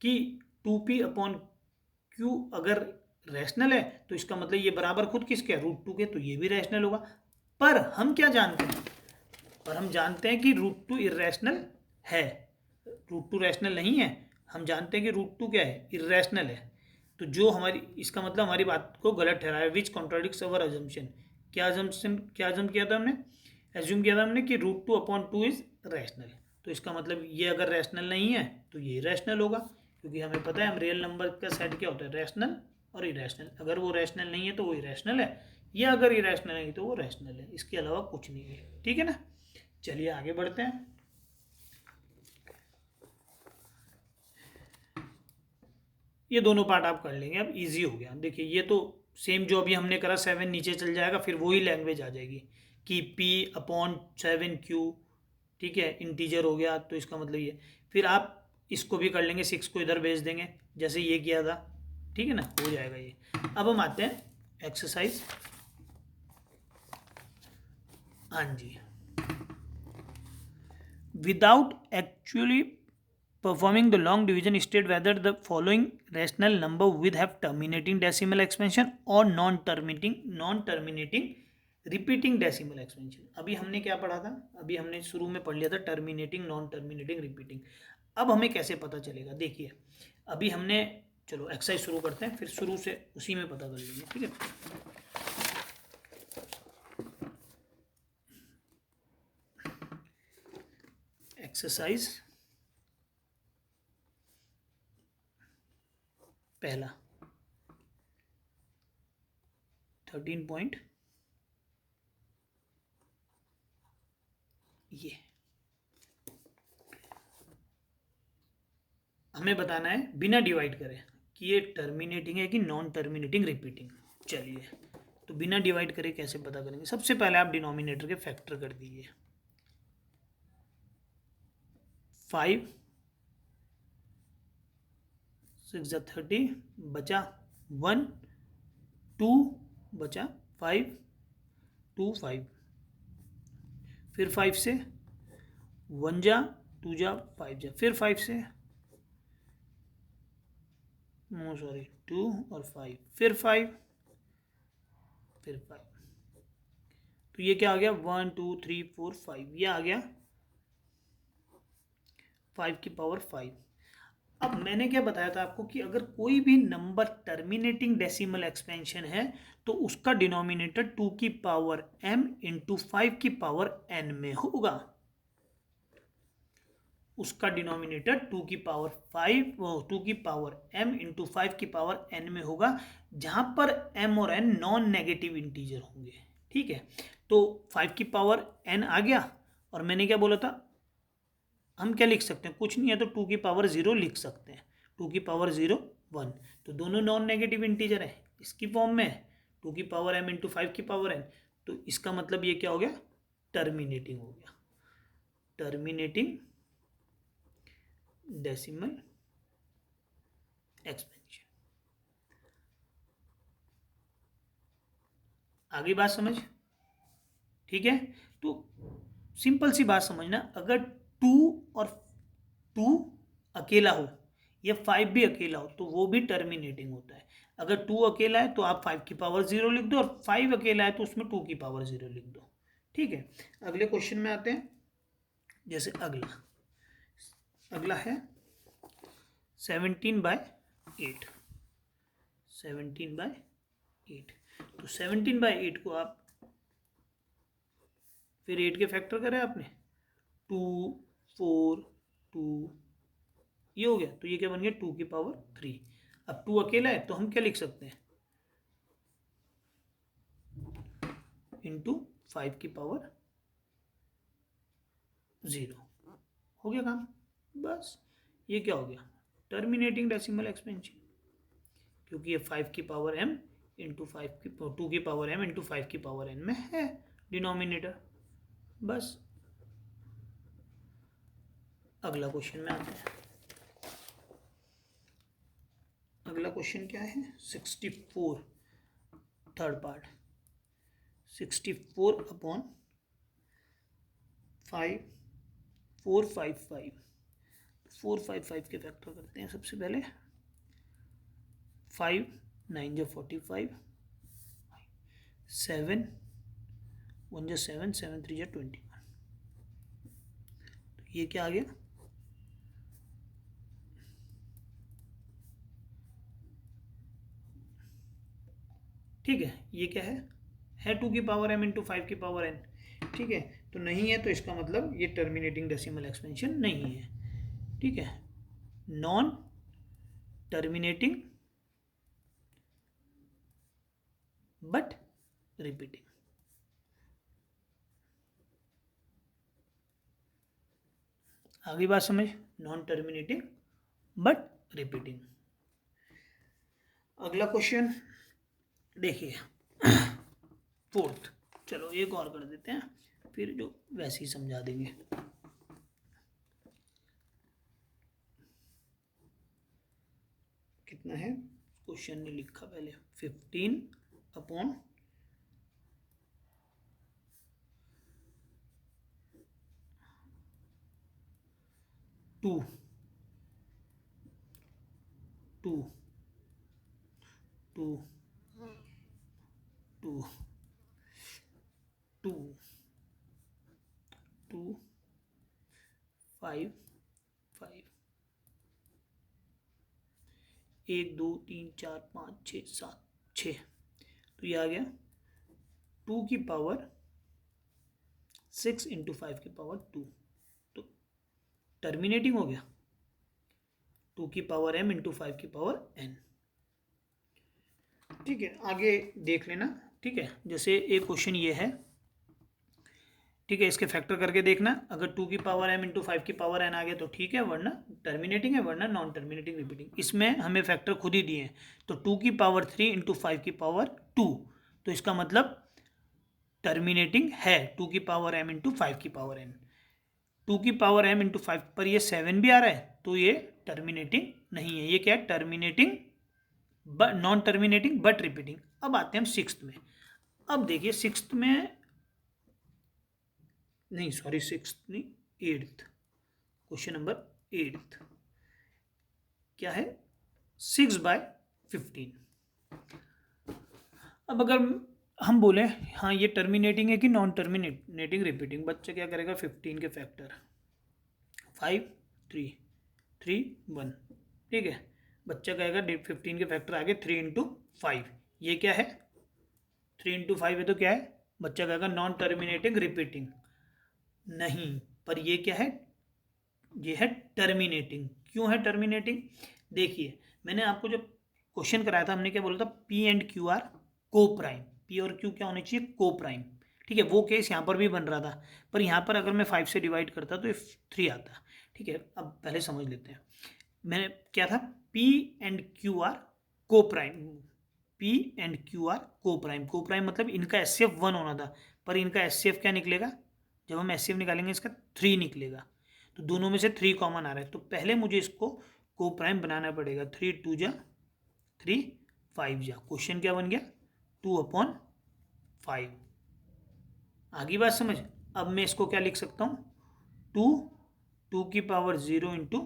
कि 2p अपॉन क्यू अगर रैशनल है तो इसका मतलब ये बराबर खुद किसके, √2 के, तो ये भी रैशनल होगा। पर हम क्या जानते हैं, पर हम जानते हैं कि √2 इर्रेशनल है, √2 रैशनल नहीं है। हम जानते हैं कि √2 क्या है, इर्रेशनल है। तो जो हमारी, इसका मतलब हमारी बात को गलत ठहराया, विच कॉन्ट्राडिक्ट्स अवर अजम्पशन। क्या अजम किया था हमने, एज्यूम किया था हमने कि √2 अपॉन 2 इज रैशनल। तो इसका मतलब ये अगर रैशनल नहीं है तो ये रैशनल होगा, क्योंकि हमें पता है हम रियल नंबर का सेट क्या होता है, रैशनल और इरेशनल। अगर वो रैशनल नहीं है तो वो इरेशनल है, या अगर इरेशनल नहीं तो वो रैशनल है, इसके अलावा कुछ नहीं है। ठीक है ना, चलिए आगे बढ़ते हैं। ये दोनों पार्ट आप कर लेंगे, अब इजी हो गया। देखिए ये तो सेम जो अभी हमने करा, 7 नीचे चल जाएगा, फिर वही लैंग्वेज आ जाएगी कि p अपॉन 7q, ठीक है, इंटीजर हो गया, तो इसका मतलब ये। फिर आप इसको भी कर लेंगे, 6 को इधर भेज देंगे जैसे ये किया था, ठीक है ना, हो जाएगा ये। अब हम आते हैं एक्सरसाइज, हाँ जी। Without actually performing the long division, state whether the following rational number with have terminating decimal expansion or non-terminating repeating decimal expansion। अभी हमने क्या पढ़ा था, अभी हमने शुरू में पढ़ लिया था टर्मिनेटिंग, नॉन टर्मिनेटिंग, रिपीटिंग। अब हमें कैसे पता चलेगा, देखिए अभी हमने, चलो एक्सरसाइज शुरू करते हैं, फिर शुरू से उसी में पता कर लेंगे, ठीक है। एक्सरसाइज पहला 13 पॉइंट, ये हमें बताना है बिना डिवाइड करे कि ये टर्मिनेटिंग है कि नॉन टर्मिनेटिंग रिपीटिंग। चलिए तो बिना डिवाइड करे कैसे पता करेंगे, सबसे पहले आप डिनोमिनेटर के फैक्टर कर दीजिए। 5 6 30 बचा 1, 2 बचा 5 2 5, फिर 5 से 1 जा 2 जा 5 जा, फिर 5 से नो सॉरी 2 और 5, फिर 5, फिर 5, तो ये क्या आ गया 1 2 3 4 5, ये आ गया 5 की पावर 5। अब मैंने क्या बताया था आपको कि अगर कोई भी नंबर टर्मिनेटिंग डेसिमल एक्सपेंशन है तो उसका डिनोमिनेटर 2 की पावर m इंटू 5 की पावर n में होगा। उसका डिनोमिनेटर 2 की पावर 2 की पावर m इंटू 5 की पावर n में होगा, जहां पर m और n नॉन नेगेटिव इंटीजर होंगे, ठीक है। तो 5 की पावर n आ गया, और मैंने क्या बोला था, हम क्या लिख सकते हैं, कुछ नहीं है तो 2 की पावर 0 लिख सकते हैं, 2 की पावर 0 1, तो दोनों नॉन नेगेटिव इंटीजर है, इसकी फॉर्म में 2 की पावर m इंटू 5 की पावर n, तो इसका मतलब ये क्या हो गया, टर्मिनेटिंग हो गया, टर्मिनेटिंग डेसिमल एक्सपेंशन। आगे बात समझ, ठीक है। तो सिंपल सी बात समझना, अगर 2 और 2 अकेला हो या 5 भी अकेला हो तो वो भी टर्मिनेटिंग होता है। अगर 2 अकेला है तो आप 5 की पावर 0 लिख दो, और 5 अकेला है तो उसमें 2 की पावर 0 लिख दो, ठीक है। अगले क्वेश्चन में आते हैं, जैसे अगला है 17/8, 17/8, तो 17/8 को आप फिर 8 के फैक्टर करें आपने, 2 4 2, ये हो गया, तो ये क्या बन गया 2 की पावर 3। अब 2 अकेला है तो हम क्या लिख सकते हैं, इंटू 5 की पावर 0, हो गया काम, बस। ये क्या हो गया, टर्मिनेटिंग डेसिमल एक्सपेंशन, क्योंकि ये 5 की पावर m इंटू 5 की 2 की पावर m इंटू 5 की पावर n में है डिनोमिनेटर। बस अगला क्वेश्चन में आते हैं। अगला क्वेश्चन क्या है? 64 थर्ड पार्ट। 64 अपॉन 5 455 455 के फैक्टर करते हैं सबसे पहले। 5 9 जो 45, 7 1 जो 7 7 3 जो 21। तो ये क्या आ गया? ठीक है, ये क्या है 2 की पावर m इंटू 5 की पावर n। ठीक है, तो नहीं है तो इसका मतलब ये टर्मिनेटिंग डेसिमल एक्सपेंशन नहीं है। ठीक है, नॉन टर्मिनेटिंग बट रिपीटिंग। आगे बात समझ, नॉन टर्मिनेटिंग बट रिपीटिंग। अगला क्वेश्चन देखिए, फोर्थ। चलो एक और कर देते हैं, फिर जो वैसे ही समझा देंगे। कितना है क्वेश्चन ने लिखा पहले? 15 अपॉन 2 2 2 2 2 2 5 5 1 2 3 4 5 6 7 6। तो ये आ गया 2 की पावर 6 इंटू 5 की पावर 2। तो टर्मिनेटिंग हो गया 2 की पावर m इंटू 5 की पावर n। ठीक है, आगे देख लेना। ठीक है, जैसे एक क्वेश्चन ये है। ठीक है, इसके फैक्टर करके देखना। अगर 2 की पावर m इंटू 5 की पावर n आ गया तो ठीक है, वरना टर्मिनेटिंग है, वरना नॉन टर्मिनेटिंग रिपीटिंग। इसमें हमें फैक्टर खुद ही दिए हैं, तो 2 की पावर 3 इंटू 5 की पावर 2, तो इसका मतलब टर्मिनेटिंग है 2 की पावर m इंटू 5 की पावर n। 2 की पावर m इंटू 5 पर ये 7 भी आ रहा है, तो ये टर्मिनेटिंग नहीं है। ये क्या है? Terminating non terminating but repeating. अब आते हैं हम सिक्स्थ में। अब देखिए सिक्स्थ में नहीं, सॉरी सिक्स्थ नहीं, एट्थ। क्वेश्चन नंबर 8 क्या है? 6/15। अब अगर हम बोले हाँ ये टर्मिनेटिंग है कि नॉन टर्मिनेटिंग रिपीटिंग, बच्चा क्या करेगा? 15 के फैक्टर 5 3 3 1। ठीक है, बच्चा कहेगा 15 के फैक्टर आगे 3 इंटू 5। ये क्या है? 3 इंटू 5 है तो क्या है? बच्चा कहेगा नॉन टर्मिनेटिंग रिपीटिंग। नहीं, पर ये क्या है? ये है टर्मिनेटिंग। क्यों है टर्मिनेटिंग? देखिए, मैंने आपको जब क्वेश्चन कराया था, हमने क्या बोला था? पी एंड क्यू आर को प्राइम। पी और क्यू क्या होनी चाहिए? को प्राइम। ठीक है, वो केस यहाँ पर भी बन रहा था, पर यहाँ पर अगर मैं 5 से डिवाइड करता तो ये 3 आता। ठीक है, अब पहले समझ लेते हैं। मैंने क्या था? पी एंड क्यू आर को prime. P and Q R को प्राइम। को प्राइम मतलब इनका एचसीएफ 1 होना था, पर इनका एचसीएफ क्या निकलेगा? जब हम एचसीएफ निकालेंगे इसका 3 निकलेगा। तो दोनों में से 3 कॉमन आ रहा है, तो पहले मुझे इसको को प्राइम बनाना पड़ेगा। 3 2 जा 3 5 जा। क्वेश्चन क्या बन गया? 2/5। आगे बात समझ। अब मैं इसको क्या लिख सकता हूँ? 2 की पावर 0 इंटू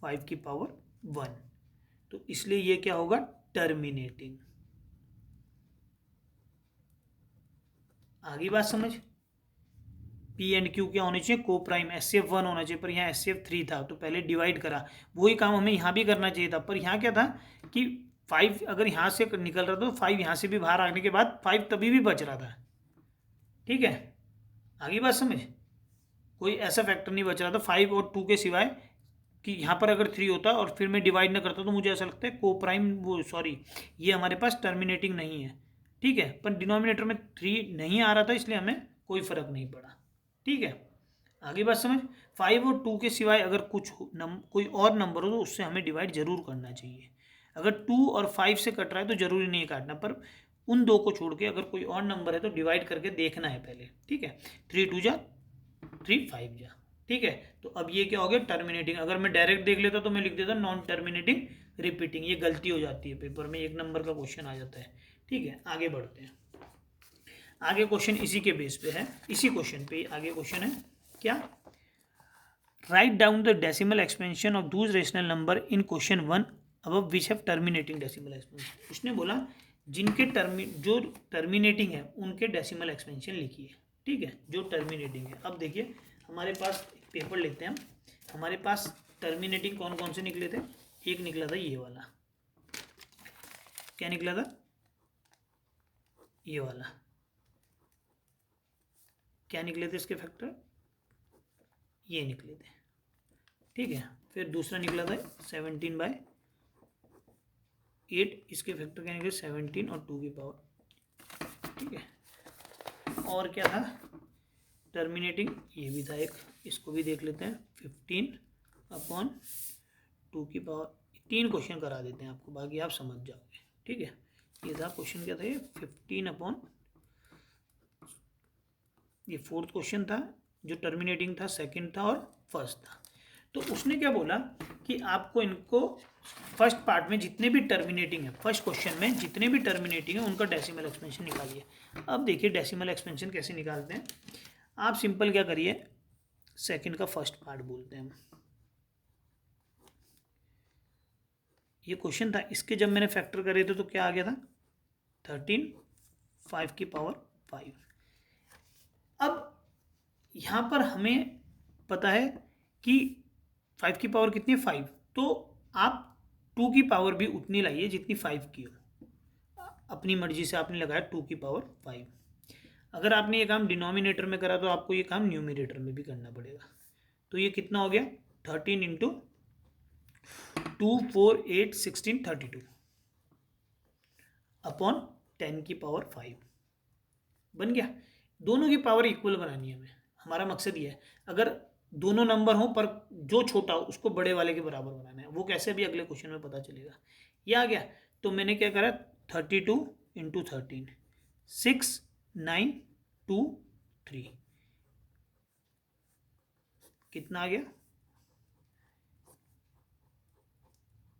5 की पावर 1। तो इसलिए ये क्या होगा? टर्मिनेटिंग। आगे बात समझ। पी एंड क्यू क्या होने चाहिए? को प्राइम। एचसीएफ 1 होना चाहिए, पर यहाँ एचसीएफ 3 था, तो पहले डिवाइड करा। वही काम हमें यहाँ भी करना चाहिए था, पर यहाँ क्या था कि 5 अगर यहाँ से निकल रहा था तो 5 यहाँ से भी बाहर आने के बाद 5 तभी भी बच रहा था। ठीक है, आगे बात समझ। कोई ऐसा फैक्टर नहीं बच रहा था 5 और 2 के सिवाय, कि यहाँ पर अगर 3 होता और फिर मैं डिवाइड ना करता तो मुझे ऐसा लगता है को प्राइम, वो सॉरी, ये हमारे पास टर्मिनेटिंग नहीं है। ठीक है, पर डिनोमिनेटर में 3 नहीं आ रहा था, इसलिए हमें कोई फर्क नहीं पड़ा। ठीक है, आगे बात समझ। 5 और 2 के सिवाय अगर कोई और नंबर हो तो उससे हमें डिवाइड जरूर करना चाहिए। अगर 2 और 5 से कट रहा है तो जरूरी नहीं काटना, पर उन दो को छोड़ के अगर कोई और नंबर है तो डिवाइड करके देखना है पहले, ठीक है। 3 2 जा 3 5 जा, ठीक है। तो अब ये क्या हो गया, टर्मिनेटिंग। अगर मैं डायरेक्ट देख लेता तो मैं लिख देता नॉन टर्मिनेटिंग रिपीटिंग, ये गलती हो जाती है पेपर में, 1 नंबर का क्वेश्चन आ जाता है, ठीक है। आगे बढ़ते हैं, आगे क्वेश्चन इसी के बेस पे है, इसी क्वेश्चन पे आगे क्वेश्चन है क्या, write down the decimal expansion of Dooj rational number in question 1 above which have terminating decimal expansion. उसने बोला जिनके जो टर्मिनेटिंग है उनके डेसिमल एक्सपेंशन लिखिए, ठीक है, जो टर्मिनेटिंग है। अब देखिए हमारे पास पेपर लेते हैं हम, हमारे पास टर्मिनेटिंग कौन कौन से निकले थे, एक निकला था ये वाला, क्या निकला था, ये वाला, क्या निकले थे इसके फैक्टर, ये निकले थे, ठीक है। फिर दूसरा निकला था 17/8, इसके फैक्टर क्या निकले 17 और 2 की पावर, ठीक है। और क्या था टर्मिनेटिंग, ये भी था एक, इसको भी देख लेते हैं 15/2 की पावर। 3 क्वेश्चन करा देते हैं आपको, बाकी आप समझ जाओगे, ठीक है। ये था क्वेश्चन, क्या था ये 15 ये 4th क्वेश्चन था, जो टर्मिनेटिंग था, सेकंड था और फर्स्ट था। तो उसने क्या बोला कि आपको इनको फर्स्ट पार्ट में जितने भी टर्मिनेटिंग है, फर्स्ट क्वेश्चन में जितने भी टर्मिनेटिंग है उनका डेसिमल एक्सपेंशन निकालिए। अब देखिए डेसिमल एक्सपेंशन कैसे निकालते हैं, आप सिंपल क्या करिए, सेकंड का फर्स्ट पार्ट बोलते हैं हम, ये क्वेश्चन था, इसके जब मैंने फैक्टर करे थे तो क्या आ गया था 13 5 की पावर 5। अब यहाँ पर हमें पता है कि 5 की पावर कितनी है 5, तो आप 2 की पावर भी उतनी लाइए जितनी 5 की हो, अपनी मर्जी से आपने लगाया 2 की पावर 5। अगर आपने ये काम डिनोमिनेटर में करा तो आपको ये काम न्यूमिनेटर में भी करना पड़ेगा। तो ये कितना हो गया 13 इंटू 2 4 8 16 32 अपॉन 10 की पावर 5 बन गया। दोनों की पावर इक्वल बनानी है हमें, हमारा मकसद ये है। अगर दोनों नंबर हो पर जो छोटा हो उसको बड़े वाले के बराबर बनाना है, वो कैसे भी अगले क्वेश्चन में पता चलेगा। ये आ गया, तो मैंने क्या करा 32 इंटू 13 6 9 2 3 कितना आ गया,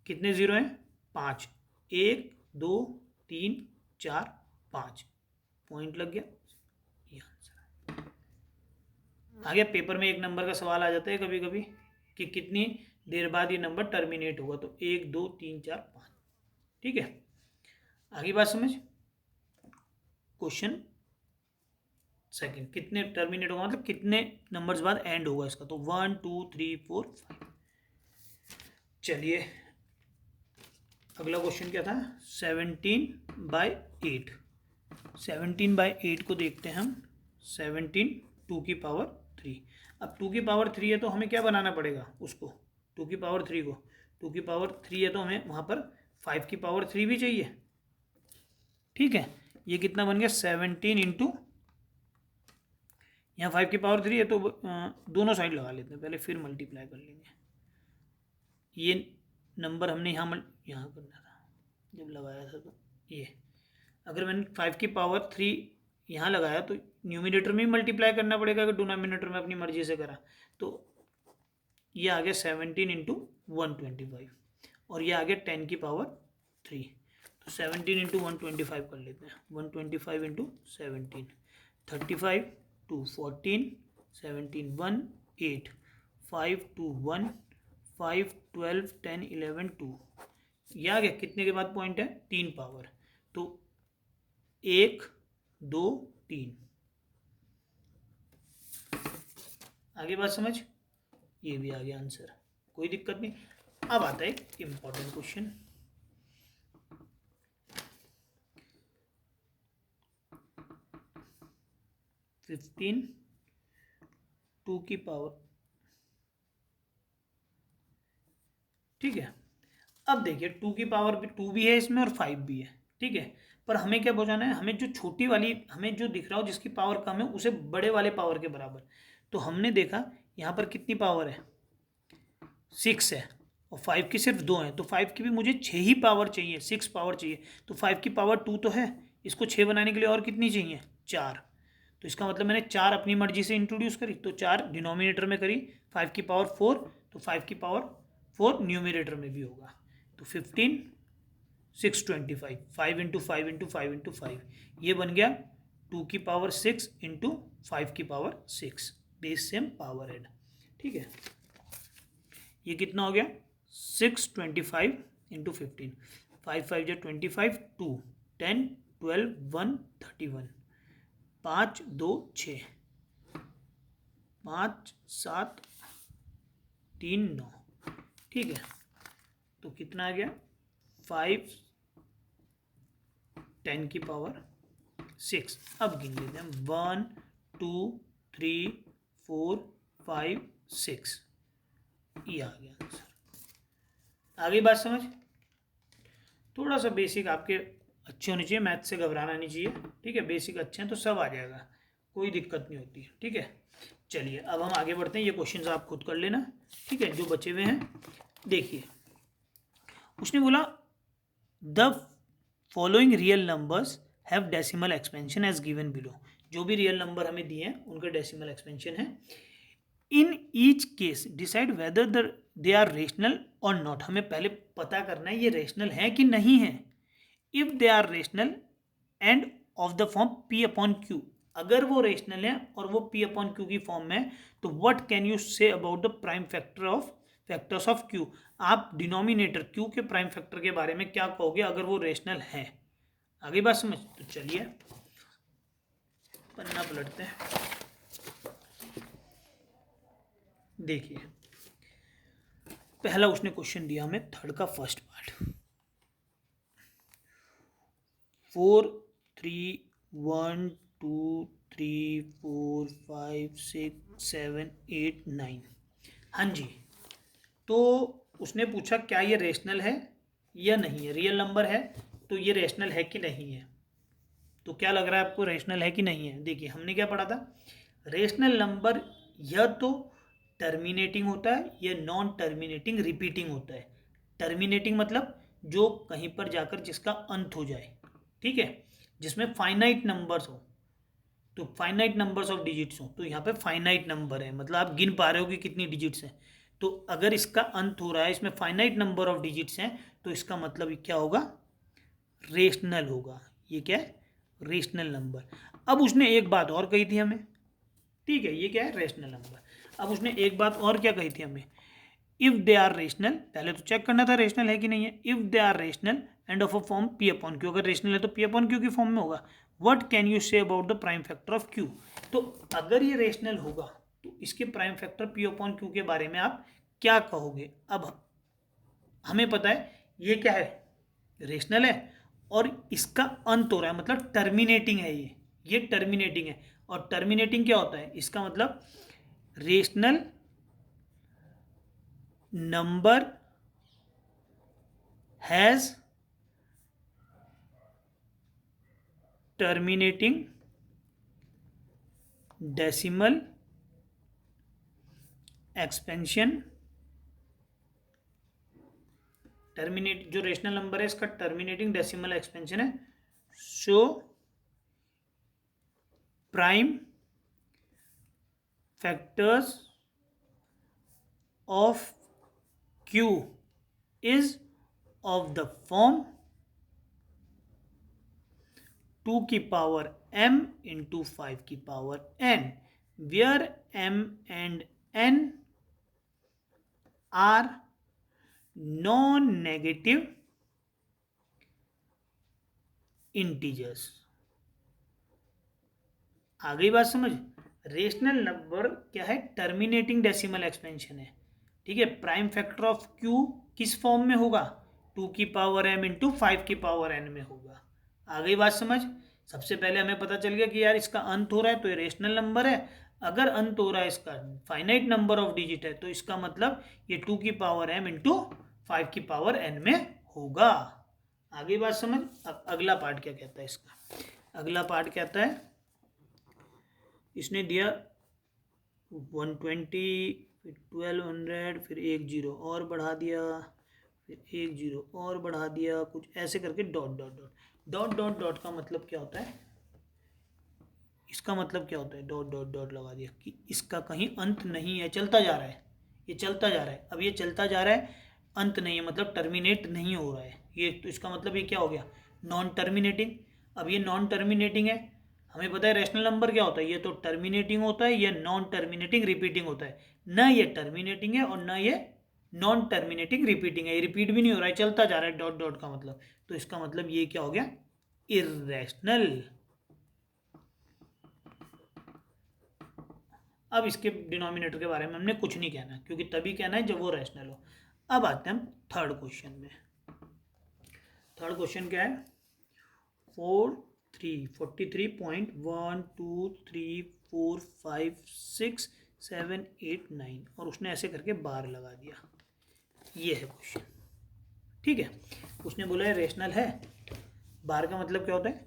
कितने जीरो हैं 5, 1 2 3 4 5 पॉइंट लग गया, ये आंसर आ गया। पेपर में एक नंबर का सवाल आ जाता है कभी कभी कि कितनी देर बाद ये नंबर टर्मिनेट होगा, तो 1 2 3 4 5, ठीक है। आगे बात समझ, क्वेश्चन सेकंड कितने टर्मिनेट होगा, मतलब कितने नंबर्स बाद एंड होगा इसका, तो 1 2 3 4 5। चलिए अगला क्वेश्चन क्या था 17/8, 17/8 को देखते हैं हम, 17 2 की पावर 3। अब 2 की पावर 3 है तो हमें क्या बनाना पड़ेगा उसको, 2 की पावर 3 को, 2 की पावर 3 है तो हमें वहाँ पर 5 की पावर 3 भी चाहिए, ठीक है। ये कितना बन गया 17 इंटू, यहाँ 5 की पावर 3 है तो दोनों साइड लगा लेते हैं पहले, फिर मल्टीप्लाई कर लेंगे। ये नंबर हमने यहाँ करना था जब लगाया था, तो ये अगर मैंने 5 की पावर 3 यहाँ लगाया तो न्यूमिनेटर में ही मल्टीप्लाई करना पड़ेगा, अगर डिनोमिनेटर में अपनी मर्जी से करा तो ये आ गया 17 इंटू 125 और ये आ गया 10 की पावर 3, तो 17 इंटू 125 कर लेते हैं, 125 इंटू 17 35 2 14 17 1 8 5 2 1 5 12 10 11 2, ये आ गया। कितने के बाद पॉइंट है 3 पावर, तो 1 2 3, आगे बात समझ, ये भी आ गया आंसर, कोई दिक्कत नहीं। अब आता है एक इम्पॉर्टेंट क्वेश्चन, फिफ्टीन 2 की पावर, ठीक है। अब देखिए 2 की पावर भी 2 भी है इसमें और 5 भी है, ठीक है। पर हमें क्या पहुंचाना है, हमें जो छोटी वाली, हमें जो दिख रहा हो जिसकी पावर कम है उसे बड़े वाले पावर के बराबर। तो हमने देखा यहाँ पर कितनी पावर है 6 है और 5 की सिर्फ 2 है, तो 5 की भी मुझे 6 ही पावर चाहिए, 6 पावर चाहिए, तो 5 की पावर 2 तो है, इसको 6 बनाने के लिए और कितनी चाहिए, 4। तो इसका मतलब मैंने 4 अपनी मर्जी से इंट्रोड्यूस करी, तो 4 डिनोमिनेटर में करी, 5 की पावर 4, तो 5 की पावर 4 न्यूमिनेटर में भी होगा। तो 15 625, 5 इंटू 5 इंटू 5 इंटू 5, ये बन गया 2 की पावर 6 इंटू 5 की power 6, base same power add. ठीक है, ये कितना हो गया 625 इंटू 15, 5 5 जो 25, 2 10 12 1 31, 5 2 6, 5 7 3 9। ठीक है, तो कितना आ गया 5 10 की पावर 6। अब गिन लेते हैं 1 2 3 4 5 6, ये आ गया आंसर। आगे बात समझ, थोड़ा सा बेसिक आपके अच्छे होने चाहिए, मैथ से घबराना नहीं चाहिए। ठीक है, बेसिक अच्छे हैं तो सब आ जाएगा, कोई दिक्कत नहीं होती। ठीक है, चलिए अब हम आगे बढ़ते हैं, ये क्वेश्चंस आप खुद कर लेना। ठीक है, जो बचे हुए हैं देखिए, उसने बोला the following real numbers have decimal expansion as given below. जो भी रियल नंबर हमें दिए हैं उनका डेसिमल एक्सपेंशन है। In each case decide whether they are rational और नॉट। हमें पहले पता करना है ये रेशनल है कि नहीं है। If they are rational and of the form P upon Q, अगर वो रेशनल है और वो पी अपॉन क्यू की फॉर्म में है, तो what can you say about the prime factors of Q. आप डिनोमिनेटर क्यू के प्राइम फैक्टर के बारे में क्या कहोगे अगर वो रेशनल है। आगे बात समझ, तो चलिए पन्ना पलटते हैं। देखिए पहला उसने क्वेश्चन दिया हमें, थर्ड का फर्स्ट पार्ट, 4 3 1 2 3 4 5 6 7 8 9। हाँ जी, तो उसने पूछा क्या ये रेशनल है या नहीं है, रियल नंबर है तो ये रेशनल है कि नहीं है। तो क्या लग रहा है आपको, रेशनल है कि नहीं है। देखिए हमने क्या पढ़ा था, रेशनल नंबर या तो टर्मिनेटिंग होता है या नॉन टर्मिनेटिंग रिपीटिंग होता है। टर्मिनेटिंग मतलब जो कहीं पर जाकर जिसका अंत हो जाए। ठीक है, जिसमें फाइनाइट नंबर्स हो, तो फाइनाइट नंबर्स ऑफ डिजिट्स हो। तो यहाँ पे फाइनाइट नंबर है, मतलब आप गिन पा रहे हो कि कितनी डिजिट्स हैं। तो अगर इसका अंत हो रहा है, इसमें फाइनाइट नंबर ऑफ डिजिट्स हैं, तो इसका मतलब क्या होगा, रेशनल होगा। ये क्या है, रेशनल नंबर। अब उसने एक बात और कही थी हमें, ठीक है, ये क्या है, रेशनल नंबर। अब उसने एक बात और क्या कही थी हमें, इफ दे आर रेशनल, पहले तो चेक करना था रेशनल है कि नहीं है। If they are rational and of a form P upon Q, अगर रेशनल है तो पी अपॉन क्यू की फॉर्म में होगा। What can you say about the prime factor of Q. तो अगर ये रेशनल होगा तो इसके prime factor P upon Q के बारे में आप क्या कहोगे। अब हमें पता है ये क्या है, रेशनल है और इसका अंत हो रहा है, मतलब टर्मिनेटिंग है ये टर्मिनेटिंग है। और टर्मिनेटिंग क्या होता है, इसका मतलब rational number has terminating decimal expansion. Terminate जो रेशनल नंबर है इसका टर्मिनेटिंग डेसिमल एक्सपेंशन है। So prime factors of Q is of the form 2 की पावर m इंटू 5 की power n, where m and n are non negative integers. आ गई बात समझ। रेशनल नंबर क्या है, टर्मिनेटिंग डेसिमल एक्सपेंशन है। ठीक है, प्राइम फैक्टर ऑफ क्यू किस फॉर्म में होगा, 2 की पावर m इंटू 5 की पावर n में होगा। आ गई बात समझ। सबसे पहले हमें पता चल गया कि यार इसका अंत हो रहा है तो ये रेशनल नंबर है। अगर अंत हो रहा है इसका फाइनाइट नंबर ऑफ डिजिट है, तो इसका मतलब ये 2 की पावर m इंटू 5 की पावर n में होगा। आगे बात समझ। अब अगला पार्ट क्या कहता है इसका, अगला पार्ट कहता है, इसने दिया 120 फिर 1200 फिर 1 0 और बढ़ा दिया, फिर 1 0 और बढ़ा दिया, कुछ ऐसे करके dot dot dot dot dot dot का मतलब क्या होता है, इसका मतलब क्या होता है, डॉट डॉट डॉट लगा दिया कि इसका कहीं अंत नहीं है, चलता जा रहा है, ये चलता जा रहा है। अब ये चलता जा रहा है, अंत नहीं है, मतलब टर्मिनेट नहीं हो रहा है ये, तो इसका मतलब ये क्या हो गया, नॉन टर्मिनेटिंग। अब ये नॉन टर्मिनेटिंग है, हमें पता है रैशनल नंबर क्या होता है, ये तो टर्मिनेटिंग होता है, ये नॉन टर्मिनेटिंग रिपीटिंग होता है। न ये टर्मिनेटिंग है और न ये नॉन टर्मिनेटिंग रिपीटिंग है, ये रिपीट भी नहीं हो रहा है, चलता जा रहा है डॉट डॉट का मतलब, तो इसका मतलब ये क्या हो गया, इर्रेशनल। अब इसके डिनोमिनेटर के बारे में हमने कुछ नहीं कहना, क्योंकि तभी कहना है जब वो रैशनल हो। अब आते हैं हम थर्ड क्वेश्चन में। थर्ड क्वेश्चन क्या है, 43.1 2 3 4 5 6 7 8 9 और उसने ऐसे करके बार लगा दिया, ये है क्वेश्चन। ठीक है, उसने बोला है रैशनल है, बार का मतलब क्या होता है,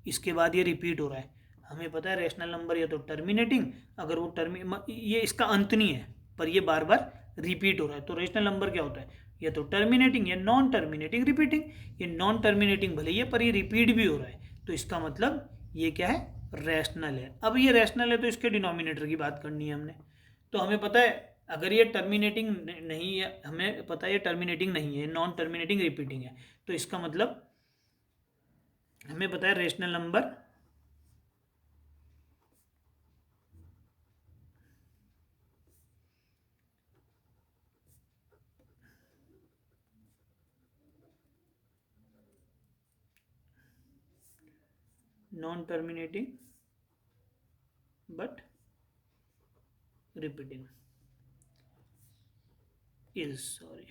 इसके बाद ये रिपीट हो रहा है। हमें पता है रैशनल नंबर या तो टर्मिनेटिंग, अगर वो ये इसका अंत नहीं है पर ये बार बार रिपीट हो रहा है, तो रैशनल नंबर क्या होता है, या तो टर्मिनेटिंग या नॉन टर्मिनेटिंग रिपीटिंग। ये नॉन टर्मिनेटिंग भले ही पर ये रिपीट भी हो रहा है, तो इसका मतलब ये क्या है, रैशनल है। अब ये रैशनल है तो इसके डिनोमिनेटर की बात करनी है हमने, तो हमें पता है अगर ये टर्मिनेटिंग नहीं है, हमें पता है ये टर्मिनेटिंग नहीं है, नॉन टर्मिनेटिंग रिपीटिंग है, तो इसका मतलब हमें पता है rational number non terminating but repeating is, sorry,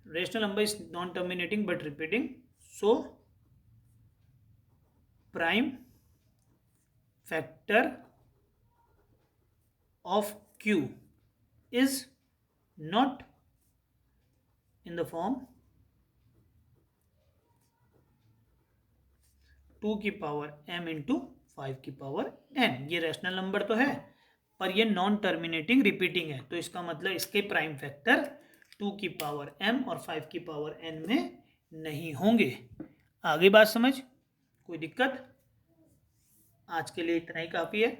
rational number is non terminating but repeating, so prime factor of q is not in the form 2 की पावर m इंटू 5 की power n। ये रैशनल नंबर तो है पर ये non terminating repeating है, तो इसका मतलब इसके प्राइम फैक्टर 2 की पावर m और 5 की पावर n में नहीं होंगे। आगे बात समझ, कोई दिक्कत? आज के लिए इतना ही काफ़ी है।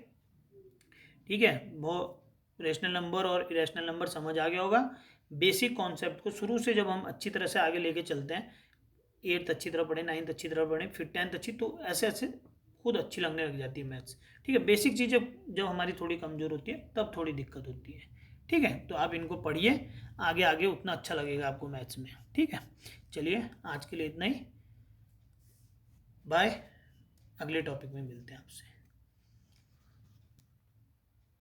ठीक है, वो रैशनल नंबर और इरेशनल नंबर समझ आ गया होगा। बेसिक कॉन्सेप्ट को शुरू से जब हम अच्छी तरह से आगे लेके चलते हैं, 8th अच्छी तरह पढ़े, 9th अच्छी तरह पढ़े, फिर 10th अच्छी, तो ऐसे ऐसे खुद अच्छी लगने लग जाती है मैथ्स। ठीक है, बेसिक चीज़ें जब हमारी थोड़ी कमज़ोर होती है तब थोड़ी दिक्कत होती है। ठीक है, तो आप इनको पढ़िए, आगे आगे उतना अच्छा लगेगा आपको मैथ्स में। ठीक है, चलिए आज के लिए इतना ही, बाय, अगले टॉपिक में मिलते हैं आपसे।